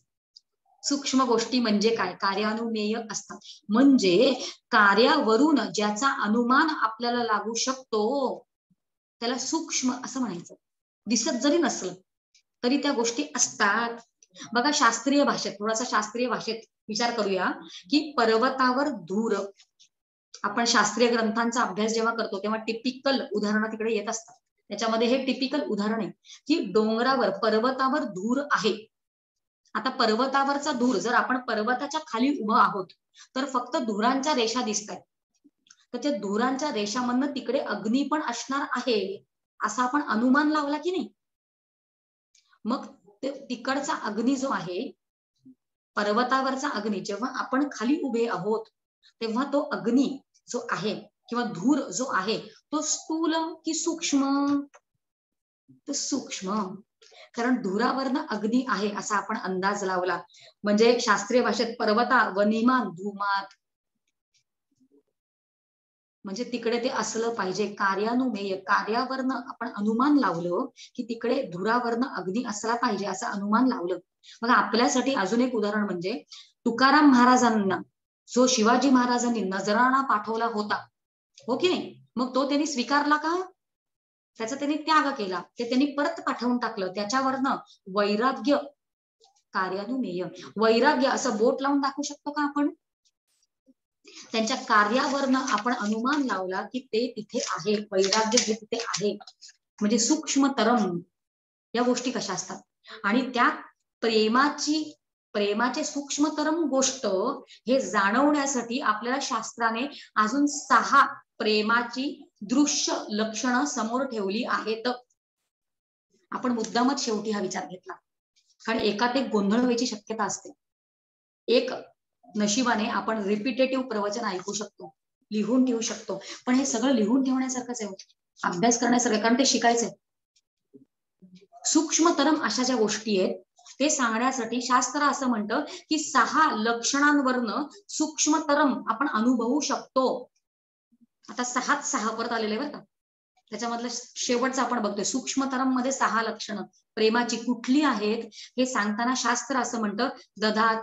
सूक्ष्म गोष्टी म्हणजे काय, कार्यानुमेय असतात, म्हणजे कार्यावरून ज्याचा अनुमान आपल्याला लागू शकतो त्याला सूक्ष्म असं म्हणायचं. दिसत जरी नसलं तरी त्या गोष्टी असतात. बघा शास्त्रीय भाषेत, थोडासा शास्त्रीय भाषेत विचार करूया की पर्वतावर धूर, आपण शास्त्रीय ग्रंथांचा अभ्यास जेव्हा करतो तेव्हा टिपिकल उदाहरणं तिकडे येत असतात. त्याच्यामध्ये हे टिपिकल उदाहरण आहे की डोंगरावर, पर्वतावर धूर आहे. आता पर्वतावरचा धूर, जर आपण पर्वताच्या खाली उभं आहोत तर फक्त धुरांच्या रेषा दिसतात, तर त्या धुरांच्या रेषामधनं तिकडे अग्नी पण असणार आहे असा आपण अनुमान लावला की नाही. मग तिकडचा अग्नी जो आहे, पर्वतावरचा अग्नी, जेव्हा आपण खाली उभे आहोत तेव्हा तो अग्नी जो आहे किंवा धूर जो आहे तो स्थूल की सूक्ष्म? तो सूक्ष्म. कारण धुरावरनं अग्नी आहे असा आपण अंदाज लावला. म्हणजे शास्त्रीय भाषेत पर्वता वनिमान धूमात, म्हणजे तिकडे ते असलं पाहिजे. कार्यानुमेय, कार्यावरनं आपण अनुमान लावलं की तिकडे धुरावरनं अग्नी असला पाहिजे असं अनुमान लावलं. मग आपल्यासाठी अजून एक उदाहरण म्हणजे तुकाराम महाराजांना जो शिवाजी महाराजांनी नजराणा पाठवला होता, हो की नाही, मग तो त्यांनी स्वीकारला का? त्याचा त्यांनी त्याग केला, ते त्यांनी परत पाठवून टाकलं. त्याच्यावरनं वैराग्य, कार्यानुमेय वैराग्य असं बोट लावून दाखवू शकतो का आपण? त्यांच्या कार्यावरनं आपण अनुमान लावला की ते तिथे आहे, वैराग्य हे तिथे आहे. म्हणजे सूक्ष्मतरम या गोष्टी कशा असतात. आणि त्या प्रेमाचे सूक्ष्मतरम गोष्ट हे जाणवण्यासाठी आपल्याला शास्त्राने अजून 6 प्रेमाची दृश्य लक्षणं समोर ठेवली आहेत. आपण मुद्दामच शेवटी हा विचार घेतला, कारण एकात एक गोंधळ व्हायची शक्यता असते. एक नशिबाने आपण रिपिटेटिव्ह प्रवचन ऐकू शकतो, लिहून ठेवू शकतो, पण हे सगळं लिहून ठेवण्यासारखंच आहे, अभ्यास करण्यासारखं, कारण ते शिकायचंय. सूक्ष्मतरम अशा ज्या गोष्टी आहेत ते सांगण्यासाठी शास्त्र असं म्हणतं की 6 लक्षणांवरनं सूक्ष्मतरम आपण अनुभवू शकतो. आता 6 परत आलेले बरं का, त्याच्यामधलं शेवटचं आपण बघतोय. सूक्ष्मतरम मध्ये 6 लक्षणं प्रेमाची कुठली आहेत हे सांगताना शास्त्र असं म्हणतं,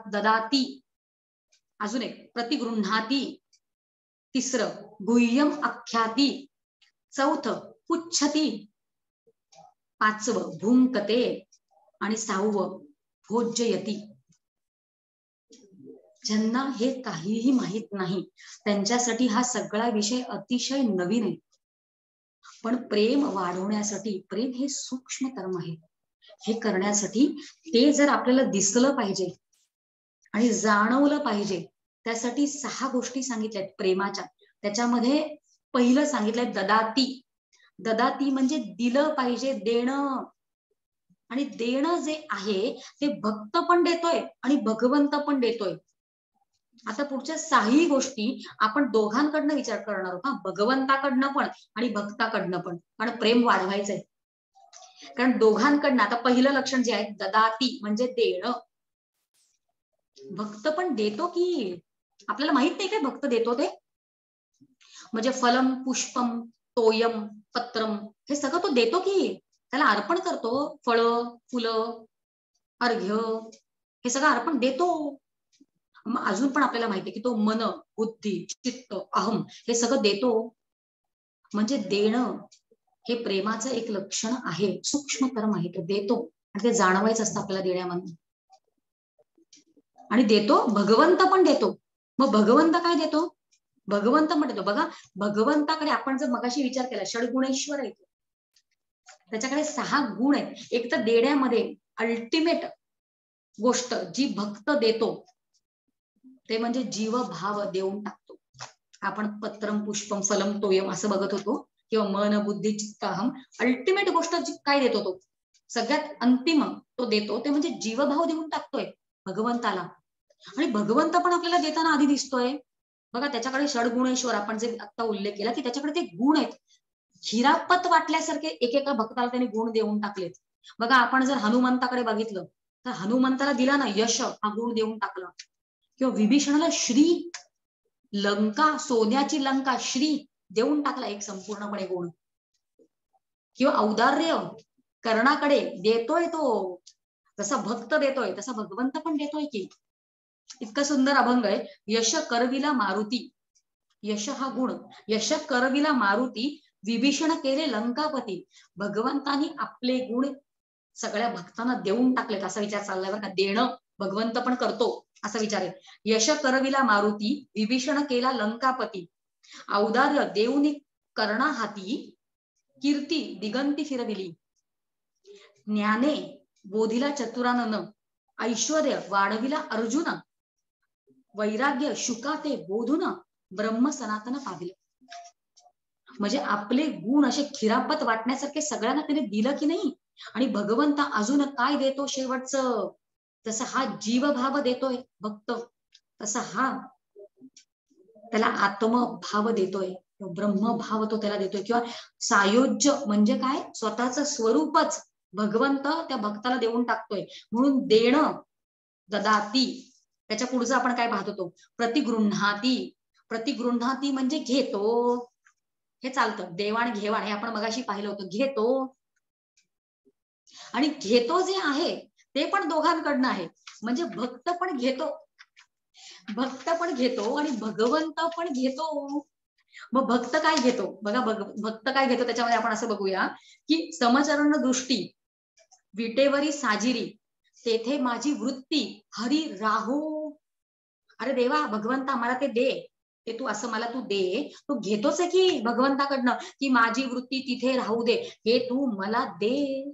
ददाती, अजून एक प्रतिगृह्णाती, तिसरं गुह्यम आख्याती, चौथं पुच्छती, 5वं भुंकते आणि 6वं भोज्ययती. ज्यांना हे काहीही माहित नाही त्यांच्यासाठी हा सगळा विषय अतिशय नवीन आहे. पण प्रेम वाढवण्यासाठी, प्रेम हे सूक्ष्मतरम आहे, हे करण्यासाठी ते जर आपल्याला दिसलं पाहिजे आणि जाणवलं पाहिजे, त्यासाठी 6 गोष्टी सांगितल्यात प्रेमाच्या. त्याच्यामध्ये पहिलं सांगितलंय ददाती. ददाती म्हणजे दिलं पाहिजे, देणं. आणि देणं जे आहे ते भक्त पण देतोय आणि भगवंत पण देतोय. आता पुढच्या 6 गोष्टी आपण दोघांकडनं विचार करणार आहोत, भगवंताकडनं पण आणि भक्ताकडनं पण, कारण प्रेम वाढवायचंय. कारण दोघांकडनं. आता पहिलं लक्षण जे आहे ददाती म्हणजे देणं. भक्त पण देतो की, आपल्याला माहित नाही काय भक्त देतो ते. म्हणजे फलम पुष्पम तोयम पत्रम हे सगळं तो देतो की, त्याला अर्पण करतो. फळं फुलं अर्घ्य हे सगळं अर्पण देतो. मग अजून पण आपल्याला माहिती की तो मन बुद्धी चित्त अहम हे सगळं देतो. म्हणजे देणं हे प्रेमाचं एक लक्षण आहे, सूक्ष्मतरम आहे. तो देतो आणि ते जाणवायचं असतं आपल्याला देण्यामध्ये. आणि देतो, भगवंत पण देतो. मग भगवंत काय देतो? भगवंत पण देतो. बघा, भगवंताकडे आपण जर मगाशी विचार केला, षडगुणेश्वर आहे, त्याच्याकडे 6 गुण आहेत. एक तर देण्यामध्ये अल्टिमेट गोष्ट जी भक्त देतो ते म्हणजे जीवभाव देऊन टाकतो. आपण पत्रम पुष्पम फलम तोयम असं बघत होतो, किंवा मन बुद्धी चित्त अहम. अल्टिमेट गोष्ट काय देतो तो, सगळ्यात अंतिम तो देतो ते म्हणजे जीवभाव देऊन टाकतोय भगवंताला. आणि भगवंत पण आपल्याला देताना आधी दिसतोय. बघा, त्याच्याकडे षडगुणेश्वर आपण जे आता उल्लेख केला की त्याच्याकडे ते गुण आहेत. हिरापत वाटल्यासारखे एकेका भक्ताला त्यांनी गुण देऊन टाकलेत. बघा, आपण जर हनुमंताकडे बघितलं तर हनुमंताला दिला ना यश, हा गुण देऊन टाकला. किंवा विभीषणाला श्री, लंका सोन्याची लंका श्री देऊन टाकला एक संपूर्णपणे गुण. किंवा औदार्य कर्णाकडे देतोय तो, जसा भक्त देतोय तसा भगवंत पण देतोय की. इतका सुंदर अभंग आहे. यश करविला मारुती, यश हा गुण, यश करविला मारुती विभीषण केले लंकापती. भगवंतानी आपले गुण सगळ्या भक्तांना देऊन टाकलेत असा विचार चाललाय बरं का. देणं भगवंत पण करतो असा विचार आहे. यश करविला मारुती विभीषण केला लंकापती. औदार्य देऊनी कर्णा हाती कीर्ती दिगंती फिरविली. ज्ञाने बोधिला चतुरानन ऐश्वर्य वाढविला अर्जुन. वैराग्य शुका ते बोधून ब्रह्म सनातन पाविले. म्हणजे आपले गुण असे खिरापत वाटण्यासारखे सगळ्यांना त्याने दिलं की नाही. आणि भगवंत अजून काय देतो शेवटचं, तसा हा जीवभाव देतोय भक्त, तसा हा त्याला आत्मभाव देतोय, ब्रह्मभाव तो त्याला देतोय. किंवा सायोज्य म्हणजे काय, स्वतःच स्वरूपच भगवंत त्या भक्ताला देऊन टाकतोय. म्हणून देणं, ददाती, त्याच्या पुढचं आपण काय पाहतो तो प्रतिगृह्णाती. प्रतिगृह्णाती म्हणजे घेतो, हे चालतं. देवाण घेवाण हे आपण मगाशी पाहिलं होतं. घेतो आणि घेतो जे आहे ते पण दोघांकडनं आहे. म्हणजे भक्त पण घेतो, भक्त पण घेतो आणि भगवंत पण घेतो. मग भक्त काय घेतो बघा, भक्त काय घेतो त्याच्यामध्ये आपण असं बघूया की समचरण दृष्टी विटेवरी साजिरी तेथे माझी वृत्ती हरी राहो. अरे देवा, भगवंता मला ते दे, ते तू असं मला तू दे. तू घेतोच आहे की भगवंताकडनं की माझी वृत्ती तिथे राहू दे, हे तू मला दे.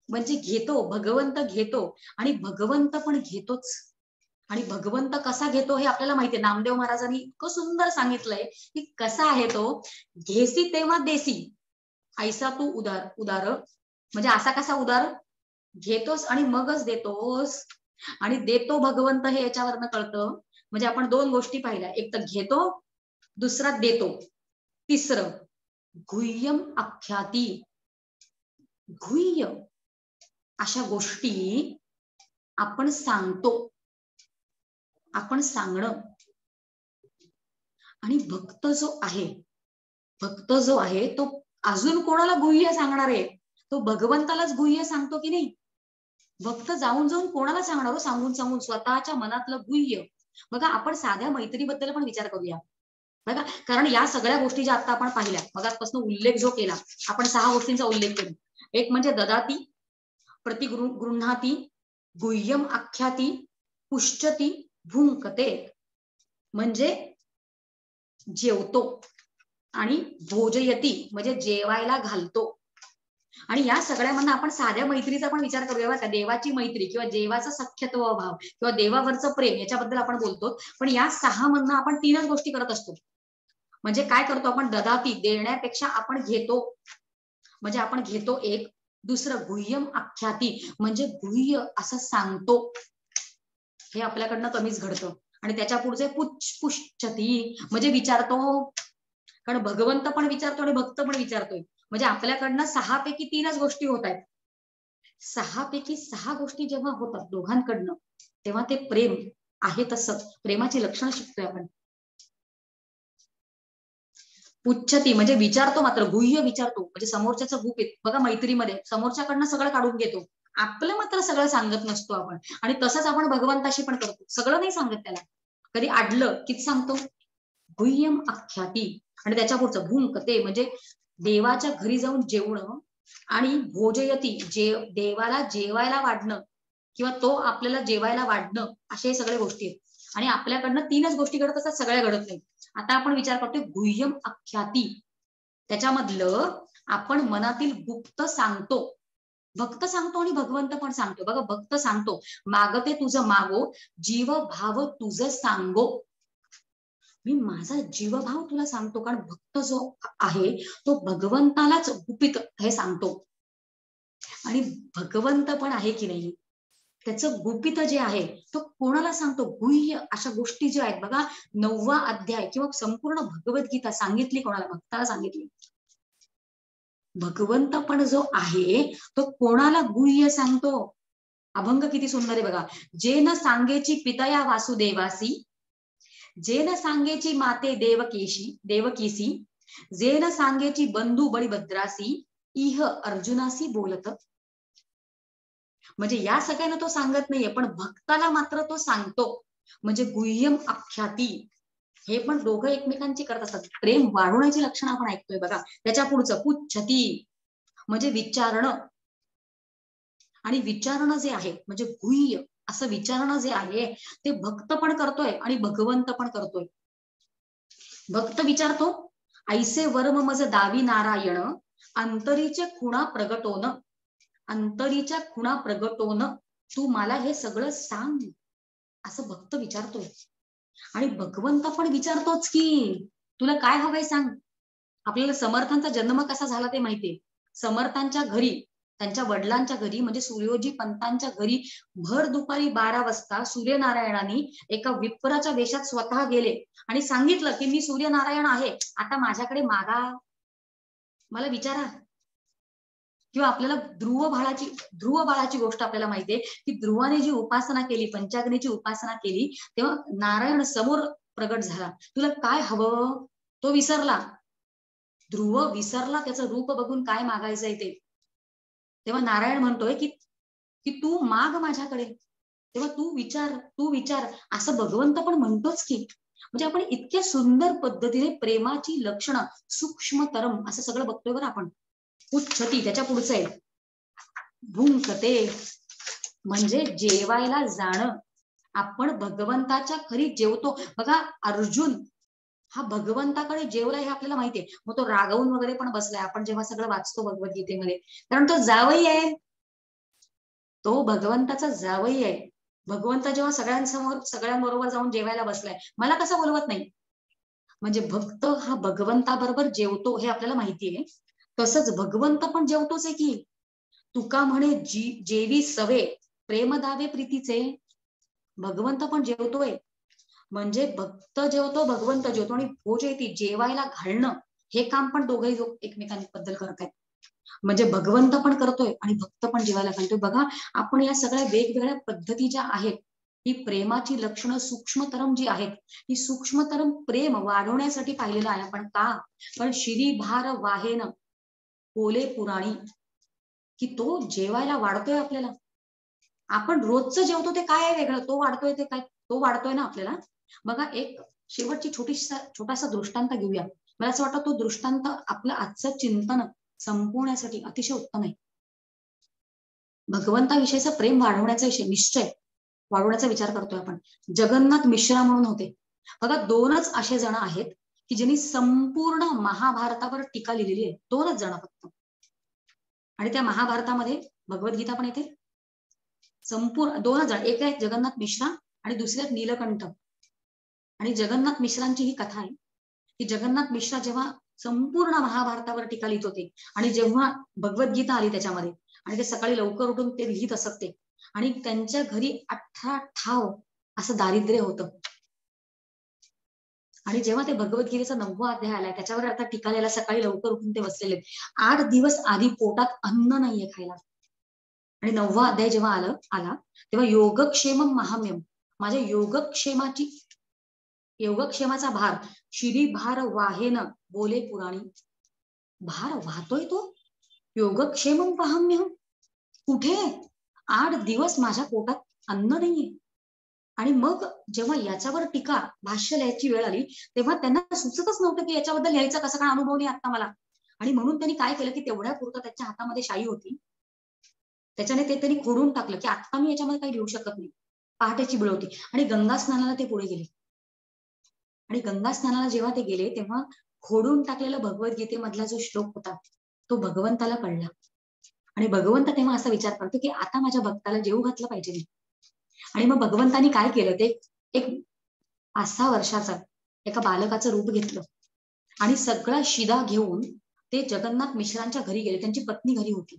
म्हणजे घेतो, भगवंत घेतो आणि भगवंत पण घेतोच. आणि भगवंत कसा घेतो हे आपल्याला माहितीये. नामदेव महाराजांनी इतकं सुंदर सांगितलंय की कसा आहे तो. घेसी तेव्हा देसी ऐसा तू उदार उदार. म्हणजे असा कसा उदार, घेतोस आणि मगच देतोस. आणि देतो भगवंत हे याच्यावरनं कळतं. म्हणजे आपण दोन गोष्टी पाहिल्या, एक तर घेतो, दुसरा देतो, तिसरं गुह्यम आख्याती. गुह्य अशा गोष्टी आपण सांगतो, आपण सांगणं. आणि भक्त जो आहे, भक्त जो आहे तो अजून कोणाला गुह्य सांगणार आहे, तो भगवंतालाच गुह्य सांगतो की नाही. भक्त जाऊन जाऊन कोणाला सांगणार, सांगून सांगून स्वतःच्या मनातलं गुह्य. बघा आपण साध्या मैत्रीबद्दल पण विचार करूया बघा, कारण या सगळ्या गोष्टी ज्या आता आपण पाहिल्या, मगापासून उल्लेख जो केला आपण 6 गोष्टींचा उल्लेख केला. एक म्हणजे ददाती, प्रतिगृह्णाती, गुह्यम आख्याती, पुष्यती, भुंकते. म्हणजे जेवतो आणि भोजयती म्हणजे जेवायला घालतो. आणि या सगळ्यामधनं आपण साध्या मैत्रीचा पण विचार करूया बरं का. देवाची मैत्री किंवा देवाचा सख्यत्व भाव किंवा देवावरचं प्रेम याच्याबद्दल आपण बोलतो. पण या 6 मधनं आपण 3च गोष्टी करत असतो. म्हणजे काय करतो आपण, ददाती देण्यापेक्षा आपण घेतो. म्हणजे आपण घेतो एक, दुसरं गुह्यम आख्याती म्हणजे गुह्य असं सांगतो, हे आपल्याकडनं कमीच घडतं. आणि त्याच्या पुढचे पुच्छती म्हणजे विचारतो. कारण भगवंत पण विचारतो आणि भक्त पण विचारतोय. म्हणजे आपल्याकडनं 6 पैकी 3च गोष्टी होत आहेत. 6 पैकी 6 गोष्टी जेव्हा होतात दोघांकडनं, तेव्हा ते प्रेम आहे. तसं प्रेमाची लक्षणं शिकतोय आपण. पुच्छती म्हणजे विचारतो, मात्र गुह्य विचारतो म्हणजे समोरच्याचं गुपित. बघा मैत्रीमध्ये समोरच्याकडनं सगळं काढून घेतो, आपलं मात्र सगळं सांगत नसतो आपण. आणि तसंच आपण भगवंताशी पण करतो, सगळं नाही सांगत त्याला. कधी आडलं किती सांगतो, गुह्यम आख्याती. आणि त्याच्या पुढचं भुंकते म्हणजे देवाच्या घरी जाऊन जेवणं आणि भोजयती देवाला जेवायला वाढणं किंवा तो आपल्याला जेवायला वाढणं, असे सगळे गोष्टी आहेत. आणि आपल्याकडनं 3च गोष्टी घडत असतात, सगळ्या घडत नाही. आता आपण विचार करतोय गुह्यम आख्याती, त्याच्यामधलं आपण मनातील गुप्त सांगतो. भक्त सांगतो आणि भगवंत पण सांगतो. बघा भक्त सांगतो, मागते तुझं मागो, जीव भाव तुझं सांगो. मी माझा जीवभाव तुला सांगतो. कारण भक्त जो आहे तो भगवंतालाच गुपित हे सांगतो. आणि भगवंत पण आहे की नाही, त्याचं गुपित जे आहे तो कोणाला सांगतो, गुह्य अशा गोष्टी ज्या आहेत बघा. 9वा अध्याय किंवा संपूर्ण भगवद्गीता सांगितली कोणाला, भक्ताला सांगितली. भगवंत पण जो आहे तो कोणाला गुह्य सांगतो. अभंग किती सुंदर आहे बघा. जे न सांगेची पितया वासुदेवासी, जे न सांगेची माते देवकीसी, जे न सांगेची बंधू बळीभद्रासी, इह अर्जुनासी बोलत. म्हणजे या सगळ्यांना तो सांगत नाहीये, पण भक्ताला मात्र तो सांगतो. म्हणजे गुह्यम आख्याती. हे पण दोघं एकमेकांची करत असतात. प्रेम वाढवण्याची लक्षणं आपण ऐकतोय बघा. त्याच्या पुढचं पुच्छती म्हणजे विचारणं. आणि विचारणं जे आहे म्हणजे गुह्य असं विचारणं जे आहे ते भक्त पण करतोय आणि भगवंत पण करतोय. भक्त विचारतो, ऐसे वर्म मज दावी नारायण, अंतरीच्या खुणा प्रगटोन. अंतरीच्या खुणा प्रगटोन तू मला हे सगळं सांग, असं भक्त विचारतोय. आणि भगवंत पण विचारतोच की तुला काय हवंय सांग. आपल्याला समर्थांचा जन्म कसा झाला ते माहितीये. समर्थांच्या घरी, त्यांच्या वडिलांच्या घरी म्हणजे सूर्योजी पंतांच्या घरी भर दुपारी 12 वाजता सूर्यनारायणांनी एका विप्राच्या वेशात स्वतः गेले आणि सांगितलं की मी सूर्यनारायण आहे, आता माझ्याकडे मागा, मला विचारा. किंवा आपल्याला ध्रुव बाळाची गोष्ट आपल्याला माहितीये की ध्रुवाने जी उपासना केली, पंचाग्नीची उपासना केली, तेव्हा नारायण समोर प्रगट झाला. तुला काय हवं? तो विसरला. ध्रुव विसरला त्याचं रूप बघून काय मागायचंय ते. तेव्हा नारायण म्हणतोय की की तू माग माझ्याकडे, तेव्हा तू विचार असं भगवंत पण म्हणतोच की. म्हणजे आपण इतक्या सुंदर पद्धतीने प्रेमाची लक्षणं सूक्ष्मतरम असं सगळं बघतोय बरं आपण. उच्छती त्याच्या पुढचं आहे भुंकते, म्हणजे जेवायला जाणं. आपण भगवंताच्या खरी जेवतो. बघा अर्जुन हा भगवंताकडे जेवलाय हे आपल्याला माहितीये, मग तो रागवून वगैरे पण बसलाय. आपण जेव्हा सगळं वाचतो भगवद्गीतेमध्ये, कारण तो जावई आहे, तो भगवंताचा जावई आहे. भगवंत जेव्हा सगळ्यांसमोर सगळ्यांबरोबर जाऊन जेवायला बसलाय, मला कसं बोलवत नाही? म्हणजे भक्त हा भगवंताबरोबर जेवतो हे आपल्याला माहितीये. तसंच भगवंत पण जेवतोच आहे की. तुका म्हणे जेवी सवे प्रेम दावे प्रीतीचे. भगवंत पण जेवतोय, म्हणजे भक्त जेवतो, भगवंत जेवतो. आणि भोज येते जेवायला घालणं, हे काम पण दोघेही एकमेकांबद्दल करतायत. म्हणजे भगवंत पण करतोय आणि भक्त पण जेवायला घालतोय. बघा आपण या सगळ्या वेगवेगळ्या पद्धती ज्या आहेत, ही प्रेमाची लक्षणं सूक्ष्मतरम जी आहेत, ही सूक्ष्मतरम प्रेम वाढवण्यासाठी पाहिलेलं आहे आपण. का? पण शिरी भार वाहेन बोले पुराणी, की तो जेवायला वाढतोय आपल्याला. आपण रोजचं जेवतो ते काय आहे वेगळं, तो वाढतोय ते काय, तो वाढतोय ना आपल्याला. बघा एक शेवटची छोटासा दृष्टांत घेऊया. मला असं वाटतं तो दृष्टांत आपलं आजचं चिंतन संपवण्यासाठी अतिशय उत्तम आहे. भगवंताविषयीचा प्रेम वाढवण्याचा निश्चय वाढवण्याचा विचार करतोय आपण. जगन्नाथ मिश्रा म्हणून होते बघा. दोनच असे जण आहेत की ज्यांनी संपूर्ण महाभारतावर टीका लिहिलेली आहे. दोनच जण फक्त. आणि त्या महाभारतामध्ये भगवद्गीता पण येते. संपूर्ण दोनच जण, एक आहे जगन्नाथ मिश्रा आणि दुसरे आहेत नीलकंठ. आणि जगन्नाथ मिश्रांची ही कथा आहे की जगन्नाथ मिश्रा जेव्हा संपूर्ण महाभारतावर टीका लिहित होते आणि जेव्हा भगवद्गीता आली त्याच्यामध्ये, आणि ते सकाळी लवकर उठून ते लिहित असत ते, आणि त्यांच्या घरी 18 ठाव असं दारिद्र्य होतं. आणि जेव्हा ते भगवद्गीतेचा 9वा अध्याय आलाय त्याच्यावर आता टीका लिहायला सकाळी लवकर उठून ते बसलेले. 8 दिवस आधी पोटात अन्न नाहीये खायला. आणि 9वा अध्याय जेव्हा आला तेव्हा योगक्षेमम महाम्यम, माझ्या योगक्षेमाचा भार शिरी भार वाहेन बोले पुराणी. भार वाहतोय तो. योगक्षेमम महाम्यम कुठे? 8 दिवस माझ्या पोटात अन्न नाहीये. आणि मग जेव्हा याच्यावर टीका भाष्य लिहायची वेळ आली तेव्हा त्यांना सुचतच नव्हतं की याच्याबद्दल लिहायचं कसं, काय अनुभव नाही आता मला. आणि म्हणून त्यांनी काय केलं की तेवढ्या पुरतं त्याच्या हातामध्ये शाई होती, त्याच्याने ते त्यांनी खोडून टाकलं की आता मी याच्यामध्ये काही लिहू शकत नाही. पहाटेची वेळ होती आणि गंगा स्नानाला ते पुढे गेले. आणि गंगा स्नानाला जेव्हा ते गेले तेव्हा खोडून टाकलेला भगवद्गीतेमधला जो श्लोक होता तो भगवंताला कळला. आणि भगवंत तेव्हा असा विचार करतो की आता माझ्या भक्ताला जेवू घातलं पाहिजे. आणि मग भगवंतानी काय केलं, ते एक 5-6 वर्षाचा एका बालकाचं रूप घेतलं आणि सगळा शिदा घेऊन ते जगन्नाथ मिश्रांच्या घरी गेले. त्यांची पत्नी घरी होती,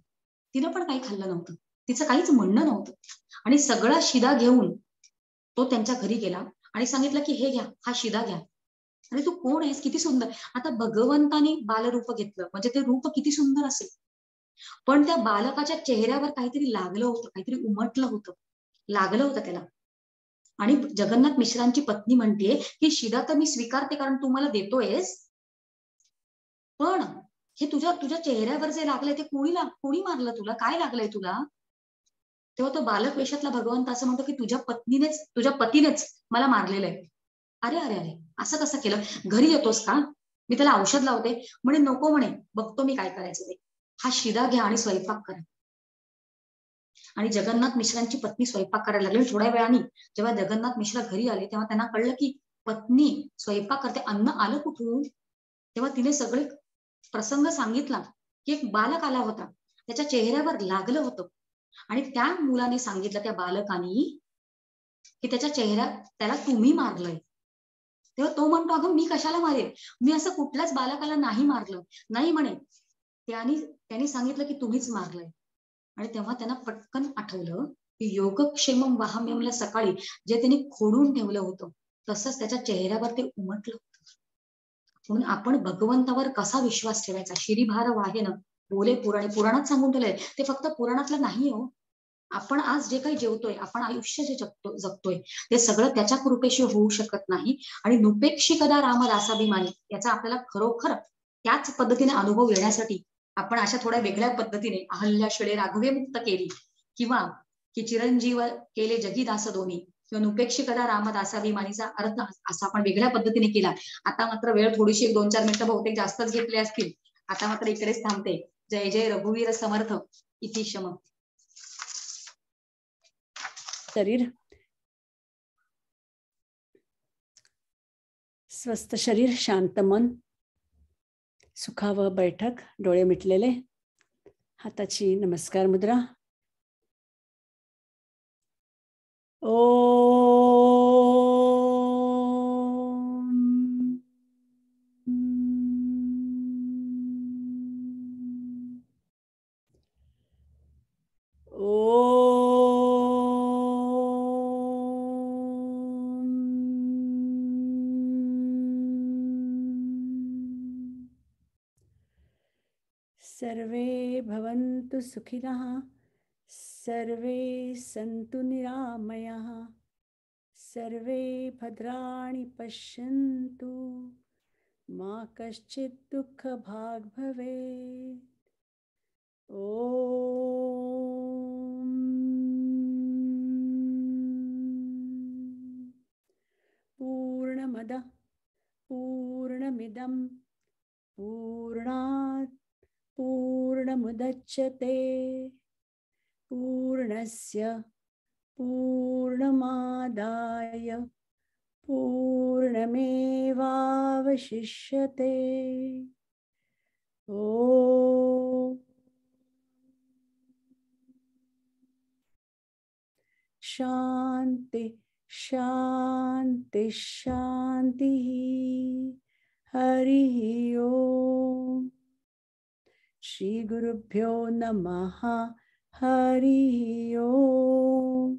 तिनं पण काही खाल्लं नव्हतं, तिचं काहीच म्हणणं नव्हतं. आणि सगळा शिदा घेऊन तो त्यांच्या घरी गेला आणि सांगितलं की हे घ्या, हा शिदा घ्या. आणि तू कोण आहेस, किती सुंदर. आता भगवंतानी बालरूप घेतलं म्हणजे ते रूप किती सुंदर असेल, पण त्या बालकाच्या चेहऱ्यावर काहीतरी लागलं होतं, काहीतरी उमटलं होतं, लागलं होतं त्याला. आणि जगन्नाथ मिश्रांची पत्नी म्हणतेय की शिदा तर मी स्वीकारते कारण तू मला देतोयस, पण हे तुझ्या चेहऱ्यावर जे लागलंय ते कोणी मारलं तुला, काय लागलंय तुला? तेव्हा तो बालक वेशातला भगवंत असं म्हणतो की तुझ्या पतीनेच मला मारलेलं आहे. अरे अरे अरे, असं कसं केलं? घरी येतोस का, मी त्याला औषध लावते. म्हणे नको, म्हणे बघतो मी काय करायचं ते, हा शिदा घ्या आणि स्वयंपाक करा. आणि जगन्नाथ मिश्रांची पत्नी स्वयंपाक करायला लागली. थोड्या वेळाने जेव्हा जगन्नाथ मिश्रा घरी आले तेव्हा त्यांना कळलं की पत्नी स्वयंपाक करते, अन्न आलं कुठून. तेव्हा तिने सगळे प्रसंग सांगितला की एक बालक आला होता, त्याच्या चेहऱ्यावर लागलं होतं आणि त्या मुलाने सांगितलं, त्या बालकाने, की त्याच्या चेहऱ्यात त्याला तुम्ही मारलंय. तेव्हा तो म्हणतो, अगं मी कशाला मारेल, मी असं कुठल्याच बालकाला नाही मारलं. नाही म्हणे, त्यांनी सांगितलं की तुम्हीच मारलंय. आणि तेव्हा त्यांना पटकन आठवलं की योगक्षेमम वाहम्यमला सकाळी जे त्यांनी खोडून ठेवलं होतं तसंच त्याच्या चेहऱ्यावर ते उमटलं. म्हणून आपण भगवंतावर कसा विश्वास ठेवायचा. शिरीभार वाहेन बोले पुराणे, पुराणात सांगून ठेवलंय. ते फक्त पुराणातलं नाही हो. आपण आज जे काही जेवतोय, आपण आयुष्य जे जगतोय ते सगळं त्याच्या कृपेशी होऊ शकत नाही. आणि नुपेक्षी कदा रामदासाभिमानी याचा आपल्याला खरोखर त्याच पद्धतीने अनुभव येण्यासाठी आपण अशा थोड्या वेगळ्या पद्धतीने अहल्या शिळे राघवे मुक्त केली, किंवा की चिरंजीव केले जगी दास दोन्ही, किंवा नुपेक्षी कदा रामदासाभिमानीचा अर्थ असा आपण वेगळ्या पद्धतीने केला. आता मात्र वेळ थोडीशी 2-4 मिनिटं बहुतेक जास्तच घेतली असतील. आता मात्र इकडेच थांबते. जय जय रघुवीर समर्थ. इति शम. शरीर, स्वस्थ शरीर, शांत मन, सुखावह बैठक, डोळे मिटलेले, हाताची नमस्कार मुद्रा. ओम. सर्वे भवन्तु सुखिनः, सर्वे सन्तु निरामयाः, सर्वे भद्राणि पश्यन्तु, मा कश्चित् दुःखभाग् भवेत्. ओम. पूर्णमदः पूर्णमिदं पूर्णात् पूर्णमुदच्यते, पूर्णस्य पूर्णमादाय पूर्णमेवावशिष्यते. ओम. शांति शांति शांति. हरि ओम. श्री गुरुभ्यो नमः. हरि ओम.